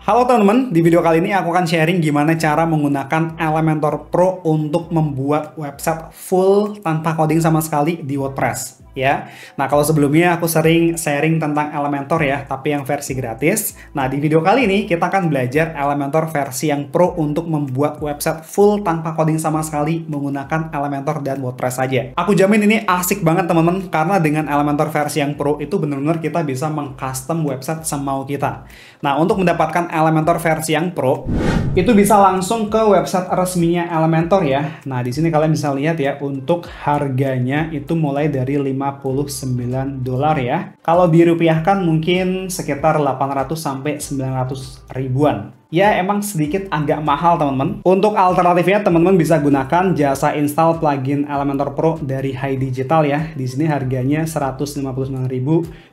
Halo teman-teman, di video kali ini aku akan sharing gimana cara menggunakan Elementor Pro untuk membuat website full tanpa coding sama sekali di WordPress. Ya, nah kalau sebelumnya aku sering sharing tentang Elementor ya, tapi yang versi gratis. Nah di video kali ini kita akan belajar Elementor versi yang Pro untuk membuat website full tanpa coding sama sekali menggunakan Elementor dan WordPress saja. Aku jamin ini asik banget teman-teman, karena dengan Elementor versi yang Pro itu benar-benar kita bisa mengcustom website semau kita. Nah untuk mendapatkan Elementor versi yang Pro, itu bisa langsung ke website resminya Elementor ya. Nah di sini kalian bisa lihat ya, untuk harganya itu mulai dari $59 ya. Kalau dirupiahkan mungkin sekitar 800 sampai 900 ribuan. Ya emang sedikit agak mahal teman-teman. Untuk alternatifnya teman-teman bisa gunakan jasa install plugin Elementor Pro dari Hai Digital ya. Di sini harganya 159.000,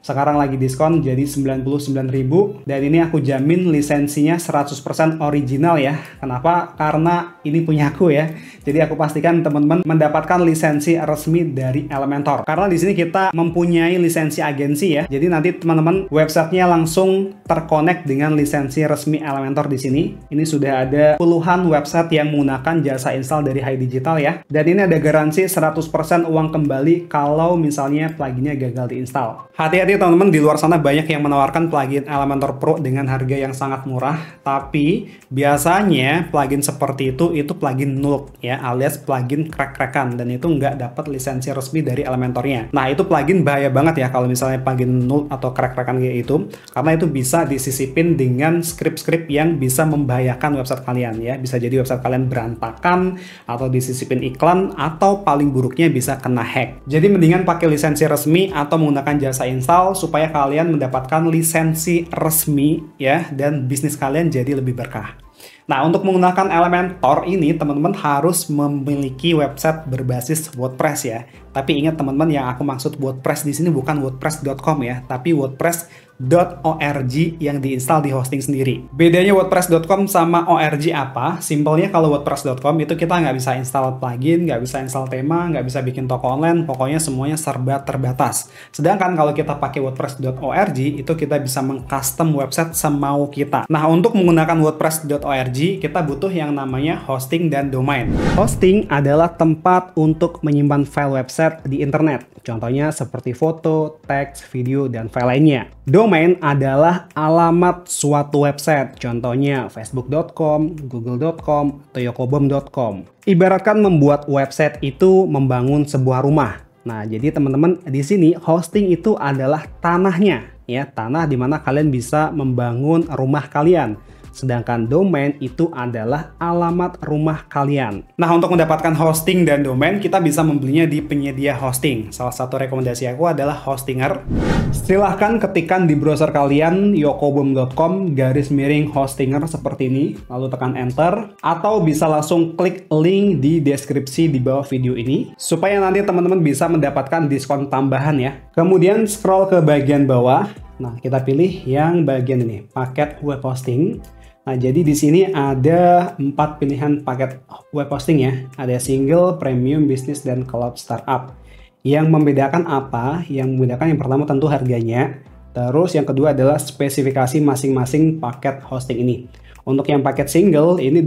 sekarang lagi diskon jadi 99.000, dan ini aku jamin lisensinya 100% original ya. Kenapa? Karena ini punya aku ya. Jadi aku pastikan teman-teman mendapatkan lisensi resmi dari Elementor. Karena di sini kita mempunyai lisensi agensi ya. Jadi nanti teman-teman websitenya langsung terkonek dengan lisensi resmi Elementor di sini. Ini sudah ada puluhan website yang menggunakan jasa install dari Hai Digital ya. Dan ini ada garansi 100% uang kembali kalau misalnya pluginnya gagal diinstal. Hati-hati teman-teman, di luar sana banyak yang menawarkan plugin Elementor Pro dengan harga yang sangat murah, tapi biasanya plugin seperti itu plugin null ya, alias plugin crack-crackan, dan itu nggak dapat lisensi resmi dari Elementornya. Nah itu plugin bahaya banget ya kalau misalnya plugin null atau crack-crackan kayak itu, karena itu bisa disisipin dengan script-script yang bisa membahayakan website kalian ya. Bisa jadi website kalian berantakan, atau disisipin iklan, atau paling buruknya bisa kena hack. Jadi mendingan pakai lisensi resmi atau menggunakan jasa install supaya kalian mendapatkan lisensi resmi ya, dan bisnis kalian jadi lebih berkah. Nah, untuk menggunakan Elementor ini, teman-teman harus memiliki website berbasis WordPress ya. Tapi ingat teman-teman, yang aku maksud WordPress di sini bukan wordpress.com ya, tapi wordpress.org yang diinstal di hosting sendiri. Bedanya wordpress.com sama org apa? Simpelnya kalau wordpress.com itu kita nggak bisa install plugin, nggak bisa install tema, nggak bisa bikin toko online, pokoknya semuanya serba terbatas. Sedangkan kalau kita pakai wordpress.org, itu kita bisa mengcustom website semau kita. Nah, untuk menggunakan wordpress.org, kita butuh yang namanya hosting dan domain. Hosting adalah tempat untuk menyimpan file website di internet. Contohnya seperti foto, teks, video, dan file lainnya. Domain adalah alamat suatu website. Contohnya facebook.com, google.com, atau yokobom.com. Ibaratkan membuat website itu membangun sebuah rumah. Nah, jadi teman-teman di sini hosting itu adalah tanahnya ya, tanah di mana kalian bisa membangun rumah kalian. Sedangkan domain itu adalah alamat rumah kalian. Nah, untuk mendapatkan hosting dan domain, kita bisa membelinya di penyedia hosting. Salah satu rekomendasi aku adalah Hostinger. Silahkan ketikkan di browser kalian yokobom.com/hostinger seperti ini, lalu tekan enter. Atau bisa langsung klik link di deskripsi di bawah video ini, supaya nanti teman-teman bisa mendapatkan diskon tambahan ya. Kemudian scroll ke bagian bawah. Nah, kita pilih yang bagian ini, paket web hosting. Nah, jadi di sini ada 4 pilihan paket web hosting ya. Ada single, premium, business, dan cloud startup. Yang membedakan apa? Yang membedakan yang pertama tentu harganya. Terus yang kedua adalah spesifikasi masing-masing paket hosting ini. Untuk yang paket single ini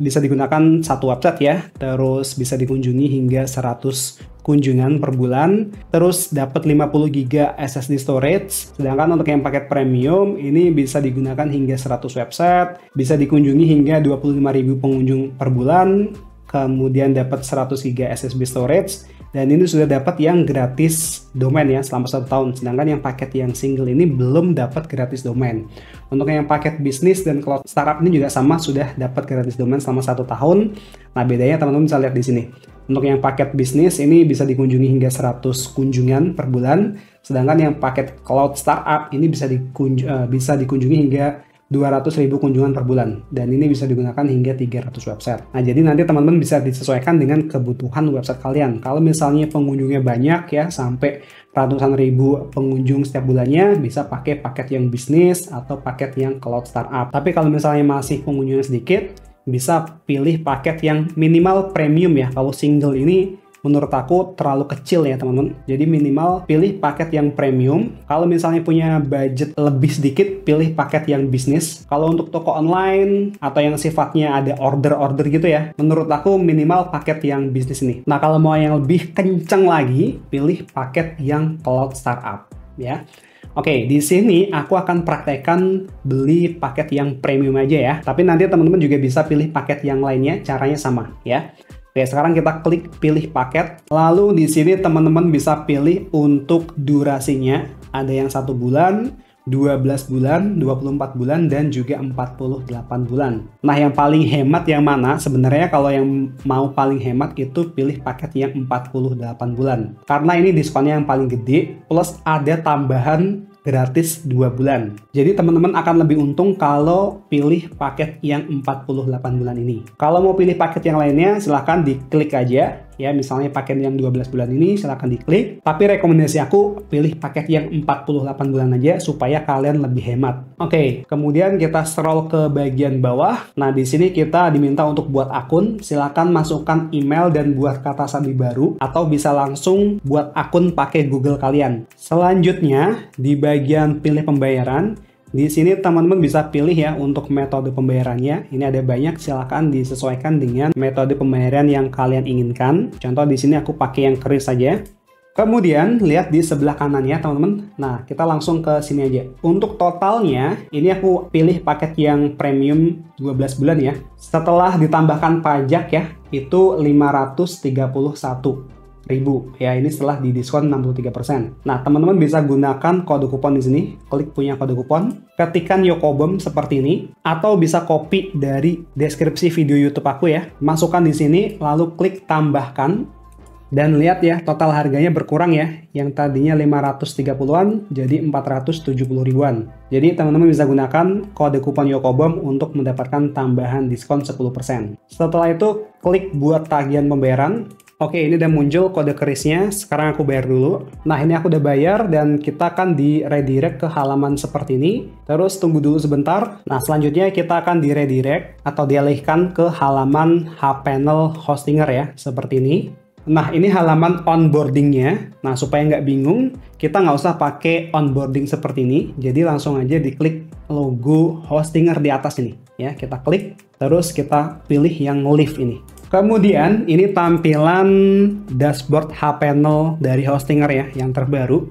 bisa digunakan satu website ya, terus bisa dikunjungi hingga 100 kunjungan per bulan, terus dapat 50 GB SSD storage. Sedangkan untuk yang paket premium ini bisa digunakan hingga 100 website, bisa dikunjungi hingga 25.000 pengunjung per bulan, kemudian dapat 100 GB SSD storage, dan ini sudah dapat yang gratis domain ya selama 1 tahun. Sedangkan yang paket yang single ini belum dapat gratis domain. Untuk yang paket bisnis dan cloud startup ini juga sama, sudah dapat gratis domain selama 1 tahun. Nah, bedanya teman-teman bisa lihat di sini. Untuk yang paket bisnis ini bisa dikunjungi hingga 100 kunjungan per bulan. Sedangkan yang paket cloud startup ini bisa dikunjungi hingga 200.000 kunjungan per bulan, dan ini bisa digunakan hingga 300 website. Nah, jadi nanti teman-teman bisa disesuaikan dengan kebutuhan website kalian. Kalau misalnya pengunjungnya banyak ya, sampai ratusan ribu pengunjung setiap bulannya, bisa pakai paket yang bisnis atau paket yang cloud startup. Tapi kalau misalnya masih pengunjungnya sedikit, bisa pilih paket yang minimal premium ya. Kalau single ini menurut aku terlalu kecil ya teman-teman. Jadi minimal pilih paket yang premium. Kalau misalnya punya budget lebih sedikit, pilih paket yang bisnis. Kalau untuk toko online atau yang sifatnya ada order-order gitu ya, menurut aku minimal paket yang bisnis ini. Nah, kalau mau yang lebih kenceng lagi, pilih paket yang cloud startup ya. Oke, di sini aku akan praktekkan beli paket yang premium aja ya. Tapi nanti teman-teman juga bisa pilih paket yang lainnya, caranya sama ya. Oke, sekarang kita klik pilih paket. Lalu di sini teman-teman bisa pilih untuk durasinya. Ada yang 1 bulan, 12 bulan, 24 bulan, dan juga 48 bulan. Nah, yang paling hemat yang mana? Sebenarnya kalau yang mau paling hemat itu pilih paket yang 48 bulan. Karena ini diskonnya yang paling gede, plus ada tambahan gratis 2 bulan. Jadi teman-teman akan lebih untung kalau pilih paket yang 48 bulan ini. Kalau mau pilih paket yang lainnya, silahkan diklik aja. Ya, misalnya paket yang 12 bulan ini silahkan diklik. Tapi rekomendasi aku pilih paket yang 48 bulan aja supaya kalian lebih hemat. Oke, kemudian kita scroll ke bagian bawah. Nah, di sini kita diminta untuk buat akun. Silahkan masukkan email dan buat kata sandi baru, atau bisa langsung buat akun pakai Google kalian. Selanjutnya, di bagian pilih pembayaran, di sini teman-teman bisa pilih ya untuk metode pembayarannya. Ini ada banyak, silakan disesuaikan dengan metode pembayaran yang kalian inginkan. Contoh di sini aku pakai yang kris saja. Kemudian lihat di sebelah kanannya teman-teman. Nah, kita langsung ke sini aja. Untuk totalnya, ini aku pilih paket yang premium 12 bulan ya. Setelah ditambahkan pajak ya, itu 531.000 ya, ini setelah didiskon 63%. Nah, teman-teman bisa gunakan kode kupon di sini, klik punya kode kupon, ketikkan Yokobom seperti ini, atau bisa copy dari deskripsi video YouTube aku ya. Masukkan di sini, lalu klik tambahkan, dan lihat ya, total harganya berkurang ya. Yang tadinya 530-an jadi 470 ribuan. Jadi teman-teman bisa gunakan kode kupon Yokobom untuk mendapatkan tambahan diskon 10%. Setelah itu, klik buat tagihan pembayaran. Oke, ini udah muncul kode kerisnya. Sekarang aku bayar dulu. Nah, ini aku udah bayar dan kita akan di redirect ke halaman seperti ini. Terus tunggu dulu sebentar. Nah, selanjutnya kita akan di redirect atau dialihkan ke halaman hPanel Hostinger ya, seperti ini. Nah, ini halaman onboardingnya. Nah, supaya nggak bingung, kita nggak usah pakai onboarding seperti ini. Jadi langsung aja diklik logo Hostinger di atas ini. Ya, kita klik, terus kita pilih yang live ini. Kemudian ini tampilan dashboard hPanel dari Hostinger ya, yang terbaru.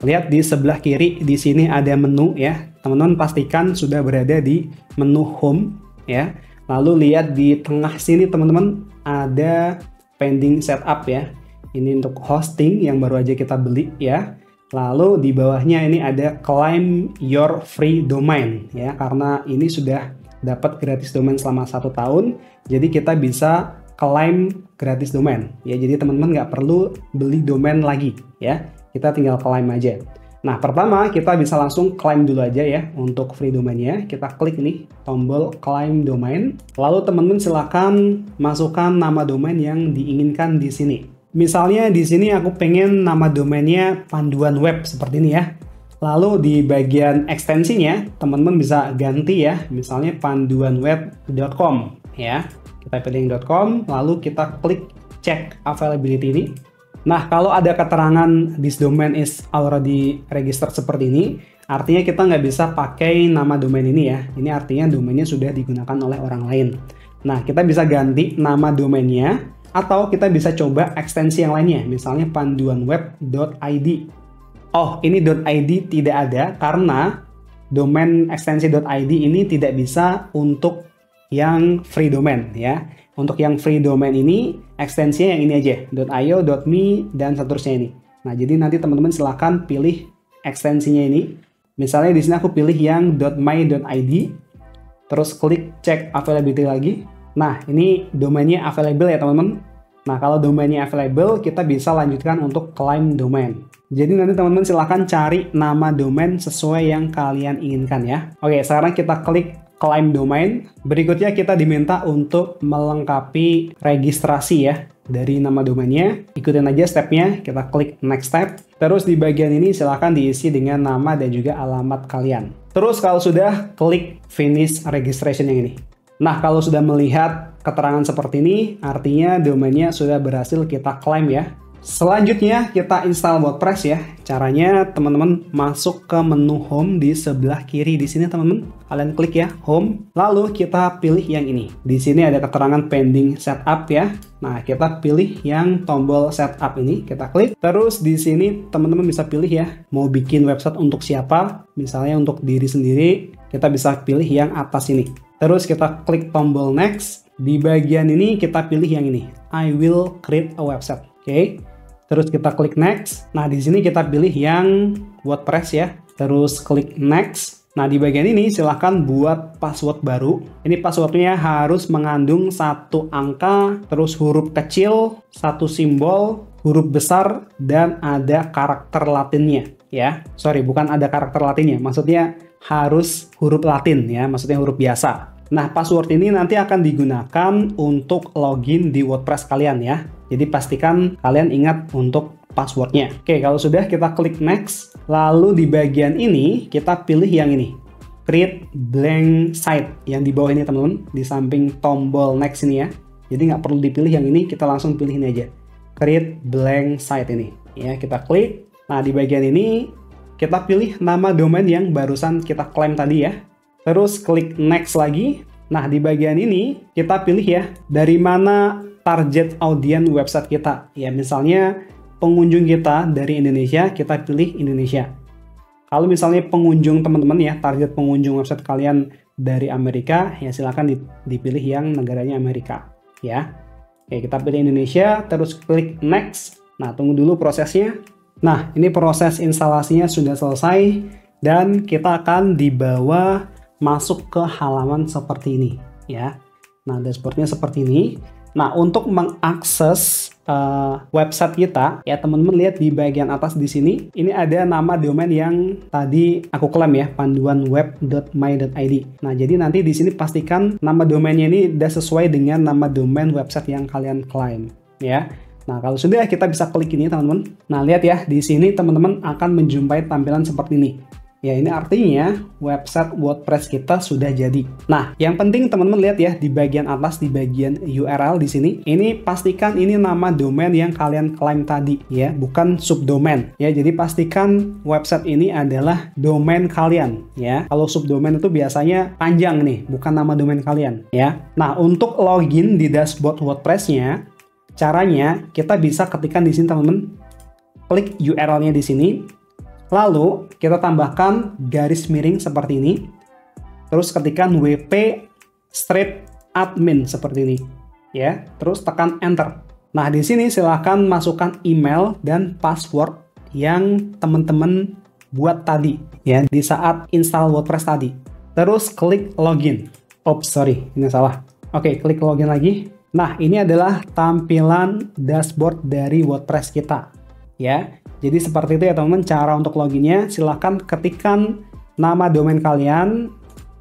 Lihat di sebelah kiri, di sini ada menu ya. Teman-teman pastikan sudah berada di menu home ya. Lalu lihat di tengah sini teman-teman ada pending setup ya. Ini untuk hosting yang baru aja kita beli ya. Lalu di bawahnya ini ada claim your free domain ya, karena ini sudah dapat gratis domain selama 1 tahun. Jadi kita bisa claim gratis domain ya, jadi teman-teman nggak perlu beli domain lagi ya, kita tinggal claim aja. Nah, pertama kita bisa langsung claim dulu aja ya untuk free domainnya. Kita klik nih tombol claim domain, lalu teman-teman silakan masukkan nama domain yang diinginkan di sini. Misalnya di sini aku pengen nama domainnya panduan web seperti ini ya. Lalu di bagian ekstensinya teman-teman bisa ganti ya, misalnya panduanweb.com ya. Kita pilih yang .com, lalu kita klik check availability ini. Nah, kalau ada keterangan this domain is already registered seperti ini, artinya kita nggak bisa pakai nama domain ini ya. Ini artinya domainnya sudah digunakan oleh orang lain. Nah, kita bisa ganti nama domainnya, atau kita bisa coba ekstensi yang lainnya, misalnya panduanweb.id. Oh, ini .id tidak ada karena domain ekstensi.id ini tidak bisa untuk yang free domain ya. Untuk yang free domain ini ekstensinya yang ini aja, .io, .me, dan seterusnya ini. Nah, jadi nanti teman-teman silahkan pilih ekstensinya ini. Misalnya di sini aku pilih yang .my.id, terus klik check availability lagi. Nah, ini domainnya available ya teman-teman. Nah, kalau domainnya available, kita bisa lanjutkan untuk claim domain. Jadi nanti teman-teman silahkan cari nama domain sesuai yang kalian inginkan ya. Oke, sekarang kita klik claim domain. Berikutnya kita diminta untuk melengkapi registrasi ya dari nama domainnya. Ikutin aja stepnya, kita klik next step. Terus di bagian ini silahkan diisi dengan nama dan juga alamat kalian. Terus kalau sudah, klik finish registration yang ini. Nah, kalau sudah melihat keterangan seperti ini, artinya domainnya sudah berhasil kita klaim ya. Selanjutnya kita install WordPress ya. Caranya teman-teman masuk ke menu home di sebelah kiri di sini teman-teman. Kalian klik ya home, lalu kita pilih yang ini. Di sini ada keterangan pending setup ya. Nah, kita pilih yang tombol setup ini, kita klik. Terus di sini teman-teman bisa pilih ya, mau bikin website untuk siapa? Misalnya untuk diri sendiri, kita bisa pilih yang atas ini. Terus kita klik tombol next. Di bagian ini kita pilih yang ini, I will create a website. Oke. Terus kita klik next. Nah, di sini kita pilih yang WordPress ya. Terus klik next. Nah, di bagian ini silahkan buat password baru. Ini passwordnya harus mengandung 1 angka, terus huruf kecil, 1 simbol, huruf besar, dan ada karakter latinnya ya. Sorry, bukan ada karakter latinnya. Maksudnya harus huruf latin ya, maksudnya huruf biasa. Nah, password ini nanti akan digunakan untuk login di WordPress kalian ya. Jadi pastikan kalian ingat untuk passwordnya. Oke, kalau sudah kita klik next. Lalu di bagian ini kita pilih yang ini. Create blank site. Yang di bawah ini teman-teman. Di samping tombol next ini ya. Jadi nggak perlu dipilih yang ini, kita langsung pilih ini aja. Create blank site ini. Ya, kita klik. Nah, di bagian ini kita pilih nama domain yang barusan kita klaim tadi ya. Terus klik next lagi. Nah, di bagian ini kita pilih ya, dari mana target audiens website kita. Ya, misalnya pengunjung kita dari Indonesia, kita pilih Indonesia. Kalau misalnya pengunjung teman-teman ya, target pengunjung website kalian dari Amerika, ya silakan dipilih yang negaranya Amerika. Ya, oke, kita pilih Indonesia, terus klik next. Nah, tunggu dulu prosesnya. Nah, ini proses instalasinya sudah selesai, dan kita akan dibawa masuk ke halaman seperti ini ya. Nah, dashboardnya seperti ini. Nah, untuk mengakses website kita ya, teman-teman lihat di bagian atas di sini, ini ada nama domain yang tadi aku klaim ya, panduanweb.my.id. Nah, jadi nanti di sini pastikan nama domainnya ini udah sesuai dengan nama domain website yang kalian klaim ya. Nah, kalau sudah, kita bisa klik ini teman-teman. Nah, lihat ya, di sini teman-teman akan menjumpai tampilan seperti ini. Ya, ini artinya website WordPress kita sudah jadi. Nah, yang penting teman-teman lihat ya, di bagian atas, di bagian URL di sini, ini pastikan ini nama domain yang kalian klaim tadi ya, bukan subdomain ya. Jadi pastikan website ini adalah domain kalian ya. Kalau subdomain itu biasanya panjang nih, bukan nama domain kalian ya. Nah, untuk login di dashboard WordPress-nya, caranya kita bisa ketikkan di sini teman-teman. Klik URL-nya di sini. Lalu kita tambahkan garis miring seperti ini. Terus ketikkan wp-admin seperti ini ya. Terus tekan enter. Nah, di sini silahkan masukkan email dan password yang teman-teman buat tadi ya di saat install WordPress tadi. Terus klik login. Oops, sorry, ini salah. Oke, klik login lagi. Nah, ini adalah tampilan dashboard dari WordPress kita ya. Jadi seperti itu ya teman-teman, cara untuk loginnya. Silahkan ketikkan nama domain kalian,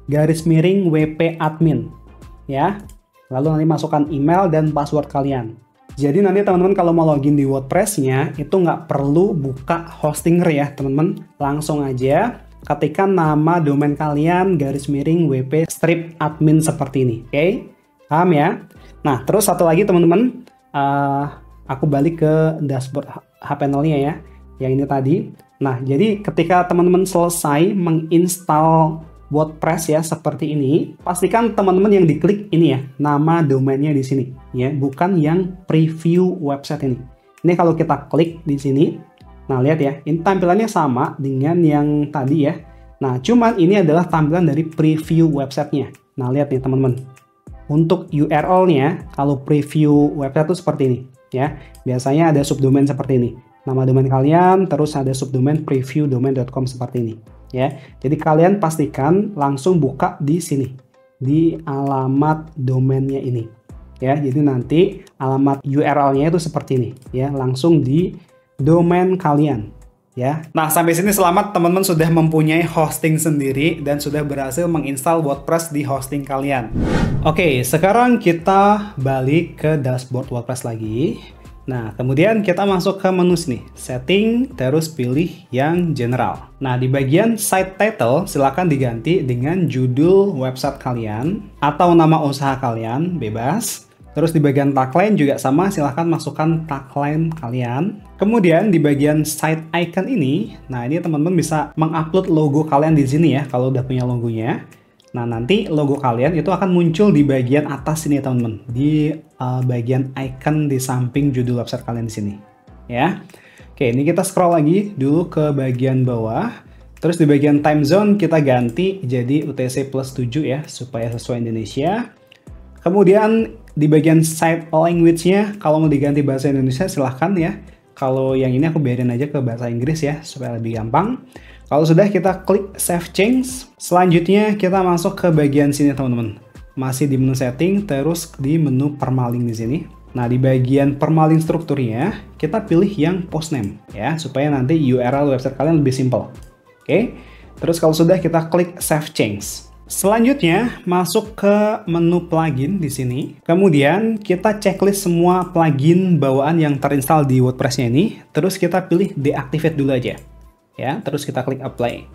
garis miring wp-admin ya. Lalu nanti masukkan email dan password kalian. Jadi nanti teman-teman kalau mau login di WordPress-nya, itu nggak perlu buka Hostinger ya teman-teman. Langsung aja ketikkan nama domain kalian, garis miring wp-admin seperti ini. Oke, paham ya? Nah, terus satu lagi teman-teman, aku balik ke dashboard hPanel-nya ya, yang ini tadi. Nah, jadi ketika teman-teman selesai menginstal WordPress ya seperti ini, pastikan teman-teman yang diklik ini ya, nama domainnya di sini ya, bukan yang preview website ini. Ini kalau kita klik di sini, nah lihat ya, ini tampilannya sama dengan yang tadi ya. Nah, cuman ini adalah tampilan dari preview websitenya. Nah, lihat nih teman-teman. Untuk URL-nya, kalau preview website itu seperti ini ya. Biasanya ada subdomain seperti ini. Nama domain kalian, terus ada subdomain previewdomain.com seperti ini ya. Jadi kalian pastikan langsung buka di sini, di alamat domainnya ini ya. Jadi nanti alamat URL-nya itu seperti ini ya, langsung di domain kalian ya. Nah, sampai sini selamat, teman-teman sudah mempunyai hosting sendiri dan sudah berhasil menginstal WordPress di hosting kalian. Oke, sekarang kita balik ke dashboard WordPress lagi. Nah, kemudian kita masuk ke menu sini, setting, terus pilih yang general. Nah, di bagian site title, silakan diganti dengan judul website kalian atau nama usaha kalian, bebas. Terus di bagian tagline juga sama, silahkan masukkan tagline kalian. Kemudian di bagian site icon ini, nah ini teman-teman bisa mengupload logo kalian di sini ya, kalau udah punya logonya. Nah, nanti logo kalian itu akan muncul di bagian atas sini teman-teman, di bagian icon di samping judul website kalian di sini, ya. Oke, ini kita scroll lagi dulu ke bagian bawah. Terus di bagian time zone kita ganti jadi UTC plus 7 ya, supaya sesuai Indonesia. Kemudian di bagian site language-nya, kalau mau diganti bahasa Indonesia silahkan ya. Kalau yang ini aku biarin aja ke bahasa Inggris ya, supaya lebih gampang. Kalau sudah, kita klik Save Change. Selanjutnya kita masuk ke bagian sini teman-teman. Masih di menu setting, terus di menu permalink di sini. Nah, di bagian permalink strukturnya, kita pilih yang post name ya, supaya nanti URL website kalian lebih simple. Oke. Terus kalau sudah, kita klik Save Change. Selanjutnya, masuk ke menu plugin di sini. Kemudian, kita checklist semua plugin bawaan yang terinstall di WordPress-nya ini. Terus kita pilih deactivate dulu aja. Ya, terus kita klik apply.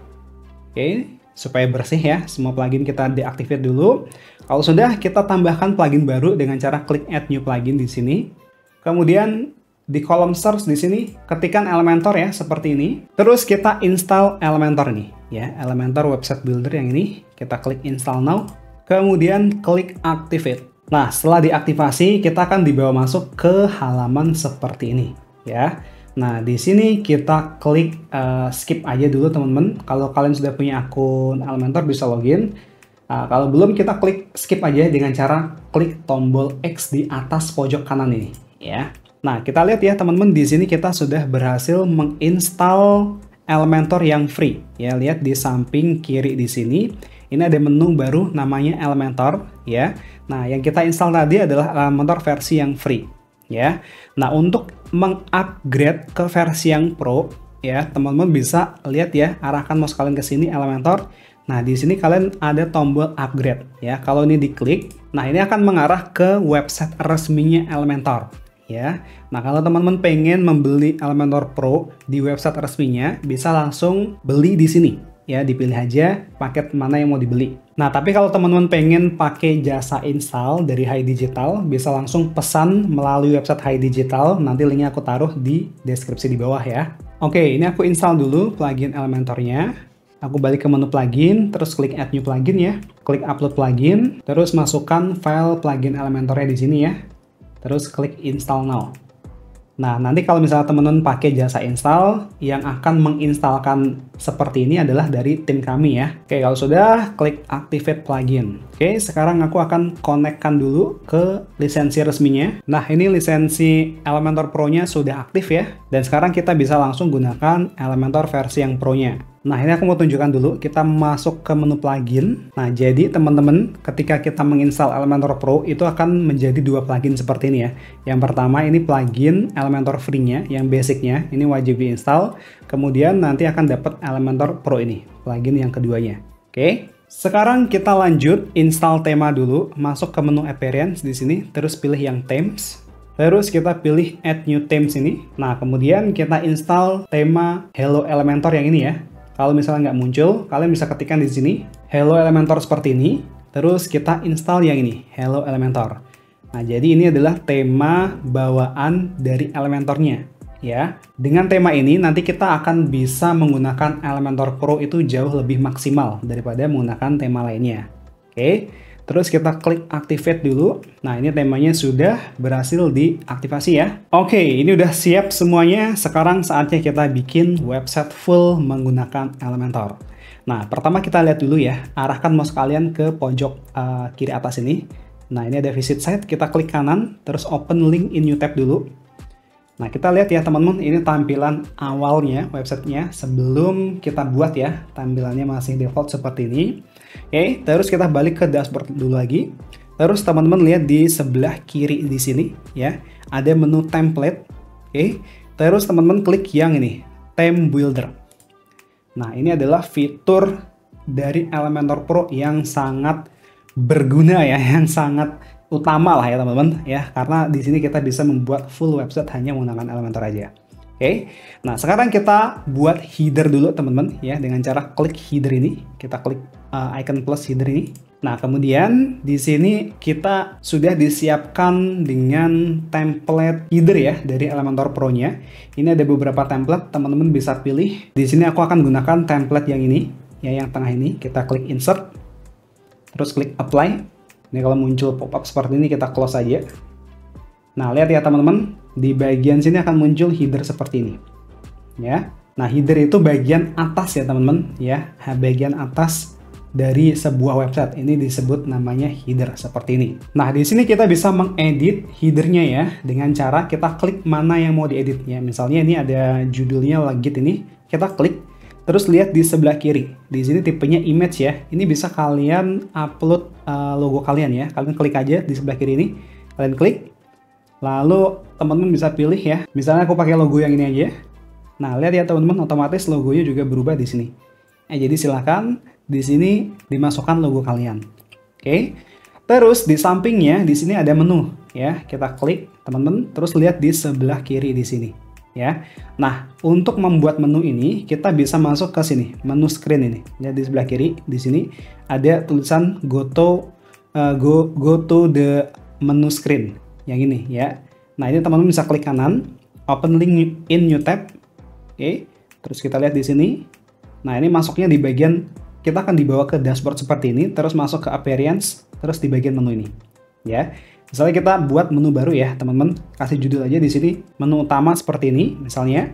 Oke, supaya bersih ya, semua plugin kita deactivate dulu. Kalau sudah, kita tambahkan plugin baru dengan cara klik add new plugin di sini. Kemudian di kolom search di sini ketikkan Elementor ya, seperti ini. Terus kita install Elementor nih, ya, Elementor Website Builder yang ini. Kita klik install now. Kemudian klik activate. Nah, setelah diaktifasi, kita akan dibawa masuk ke halaman seperti ini, ya. Nah, di sini kita klik skip aja dulu teman-teman. Kalau kalian sudah punya akun Elementor bisa login. Kalau belum, kita klik skip aja dengan cara klik tombol X di atas pojok kanan ini, ya. Nah, kita lihat ya teman-teman, di sini kita sudah berhasil menginstal Elementor yang free. Ya, lihat di samping kiri di sini. Ini ada menu baru namanya Elementor, ya. Nah, yang kita install tadi adalah Elementor versi yang free. Ya, nah untuk mengupgrade ke versi yang pro, ya teman-teman bisa lihat ya, arahkan mouse kalian ke sini Elementor. Nah di sini kalian ada tombol upgrade, ya. Kalau ini diklik, nah ini akan mengarah ke website resminya Elementor, ya. Nah kalau teman-teman pengen membeli Elementor Pro di website resminya, bisa langsung beli di sini. Ya, dipilih aja paket mana yang mau dibeli. Nah, tapi kalau teman-teman pengen pakai jasa install dari Hai Digital, bisa langsung pesan melalui website Hai Digital. Nanti linknya aku taruh di deskripsi di bawah ya. Oke, ini aku install dulu plugin Elementornya. Aku balik ke menu plugin, terus klik add new plugin ya. Klik upload plugin, terus masukkan file plugin Elementornya di sini ya. Terus klik install now. Nah, nanti kalau misalnya teman-teman pakai jasa install, yang akan menginstalkan seperti ini adalah dari tim kami ya. Oke, kalau sudah, klik activate plugin. Oke, sekarang aku akan connect-kan dulu ke lisensi resminya. Nah, ini lisensi Elementor Pro-nya sudah aktif ya. Dan sekarang kita bisa langsung gunakan Elementor versi yang Pro-nya. Nah, ini aku mau tunjukkan dulu, kita masuk ke menu plugin. Nah, jadi teman-teman, ketika kita menginstal Elementor Pro, itu akan menjadi dua plugin seperti ini ya. Yang pertama, ini plugin Elementor free-nya, yang basic-nya, ini wajib diinstal. Kemudian nanti akan dapat Elementor Pro ini, plugin yang keduanya. Oke, sekarang kita lanjut install tema dulu, masuk ke menu appearance di sini, terus pilih yang themes. Terus kita pilih add new themes ini. Nah, kemudian kita install tema Hello Elementor yang ini ya. Kalau misalnya nggak muncul, kalian bisa ketikkan di sini Hello Elementor seperti ini. Terus kita install yang ini, Hello Elementor. Nah, jadi ini adalah tema bawaan dari Elementornya, ya. Dengan tema ini nanti kita akan bisa menggunakan Elementor Pro itu jauh lebih maksimal daripada menggunakan tema lainnya. Oke. Terus kita klik activate dulu. Nah, ini temanya sudah berhasil diaktifasi ya. Oke, ini udah siap semuanya. Sekarang saatnya kita bikin website full menggunakan Elementor. Nah, pertama kita lihat dulu ya. Arahkan mouse kalian ke pojok kiri atas ini. Nah, ini ada visit site. Kita klik kanan, terus open link in new tab dulu. Nah, kita lihat ya teman-teman, ini tampilan awalnya websitenya sebelum kita buat ya. Tampilannya masih default seperti ini. Oke, terus kita balik ke dashboard dulu lagi. Terus teman-teman lihat di sebelah kiri di sini ya, ada menu template. Oke, terus teman-teman klik yang ini, theme builder. Nah, ini adalah fitur dari Elementor Pro yang sangat berguna ya, yang sangat utama lah ya teman-teman ya, karena di sini kita bisa membuat full website hanya menggunakan Elementor aja. Oke, nah sekarang kita buat header dulu teman-teman ya, dengan cara klik header ini, kita klik icon plus header ini. Nah kemudian di sini kita sudah disiapkan dengan template header ya dari Elementor Pro-nya. Ini ada beberapa template, teman-teman bisa pilih. Di sini aku akan gunakan template yang ini ya, yang tengah ini. Kita klik insert, terus klik apply. Ini kalau muncul pop-up seperti ini kita close aja. Nah, lihat ya teman-teman, di bagian sini akan muncul header seperti ini. Ya. Nah, header itu bagian atas ya teman-teman, ya. Bagian atas dari sebuah website. Ini disebut namanya header seperti ini. Nah, di sini kita bisa mengedit headernya ya dengan cara kita klik mana yang mau diedit ya. Misalnya ini ada judulnya Legit ini, kita klik. Terus lihat di sebelah kiri. Di sini tipenya image ya. Ini bisa kalian upload logo kalian ya. Kalian klik aja di sebelah kiri ini. Kalian klik. Lalu teman-teman bisa pilih ya. Misalnya aku pakai logo yang ini aja. Nah, lihat ya teman-teman, otomatis logonya juga berubah di sini. Jadi silakan di sini dimasukkan logo kalian. Oke. Terus di sampingnya di sini ada menu ya. Kita klik teman-teman, terus lihat di sebelah kiri di sini ya. Nah, untuk membuat menu ini kita bisa masuk ke sini, menu screen ini. Lihat di sebelah kiri di sini ada tulisan go to the menu screen. Yang ini ya. Nah, ini teman-teman bisa klik kanan, open link in new tab. Oke. Terus kita lihat di sini. Nah, ini masuknya di bagian, kita akan dibawa ke dashboard seperti ini, terus masuk ke appearance, terus di bagian menu ini. Ya. Misalnya kita buat menu baru ya, teman-teman. Kasih judul aja di sini, menu utama seperti ini misalnya.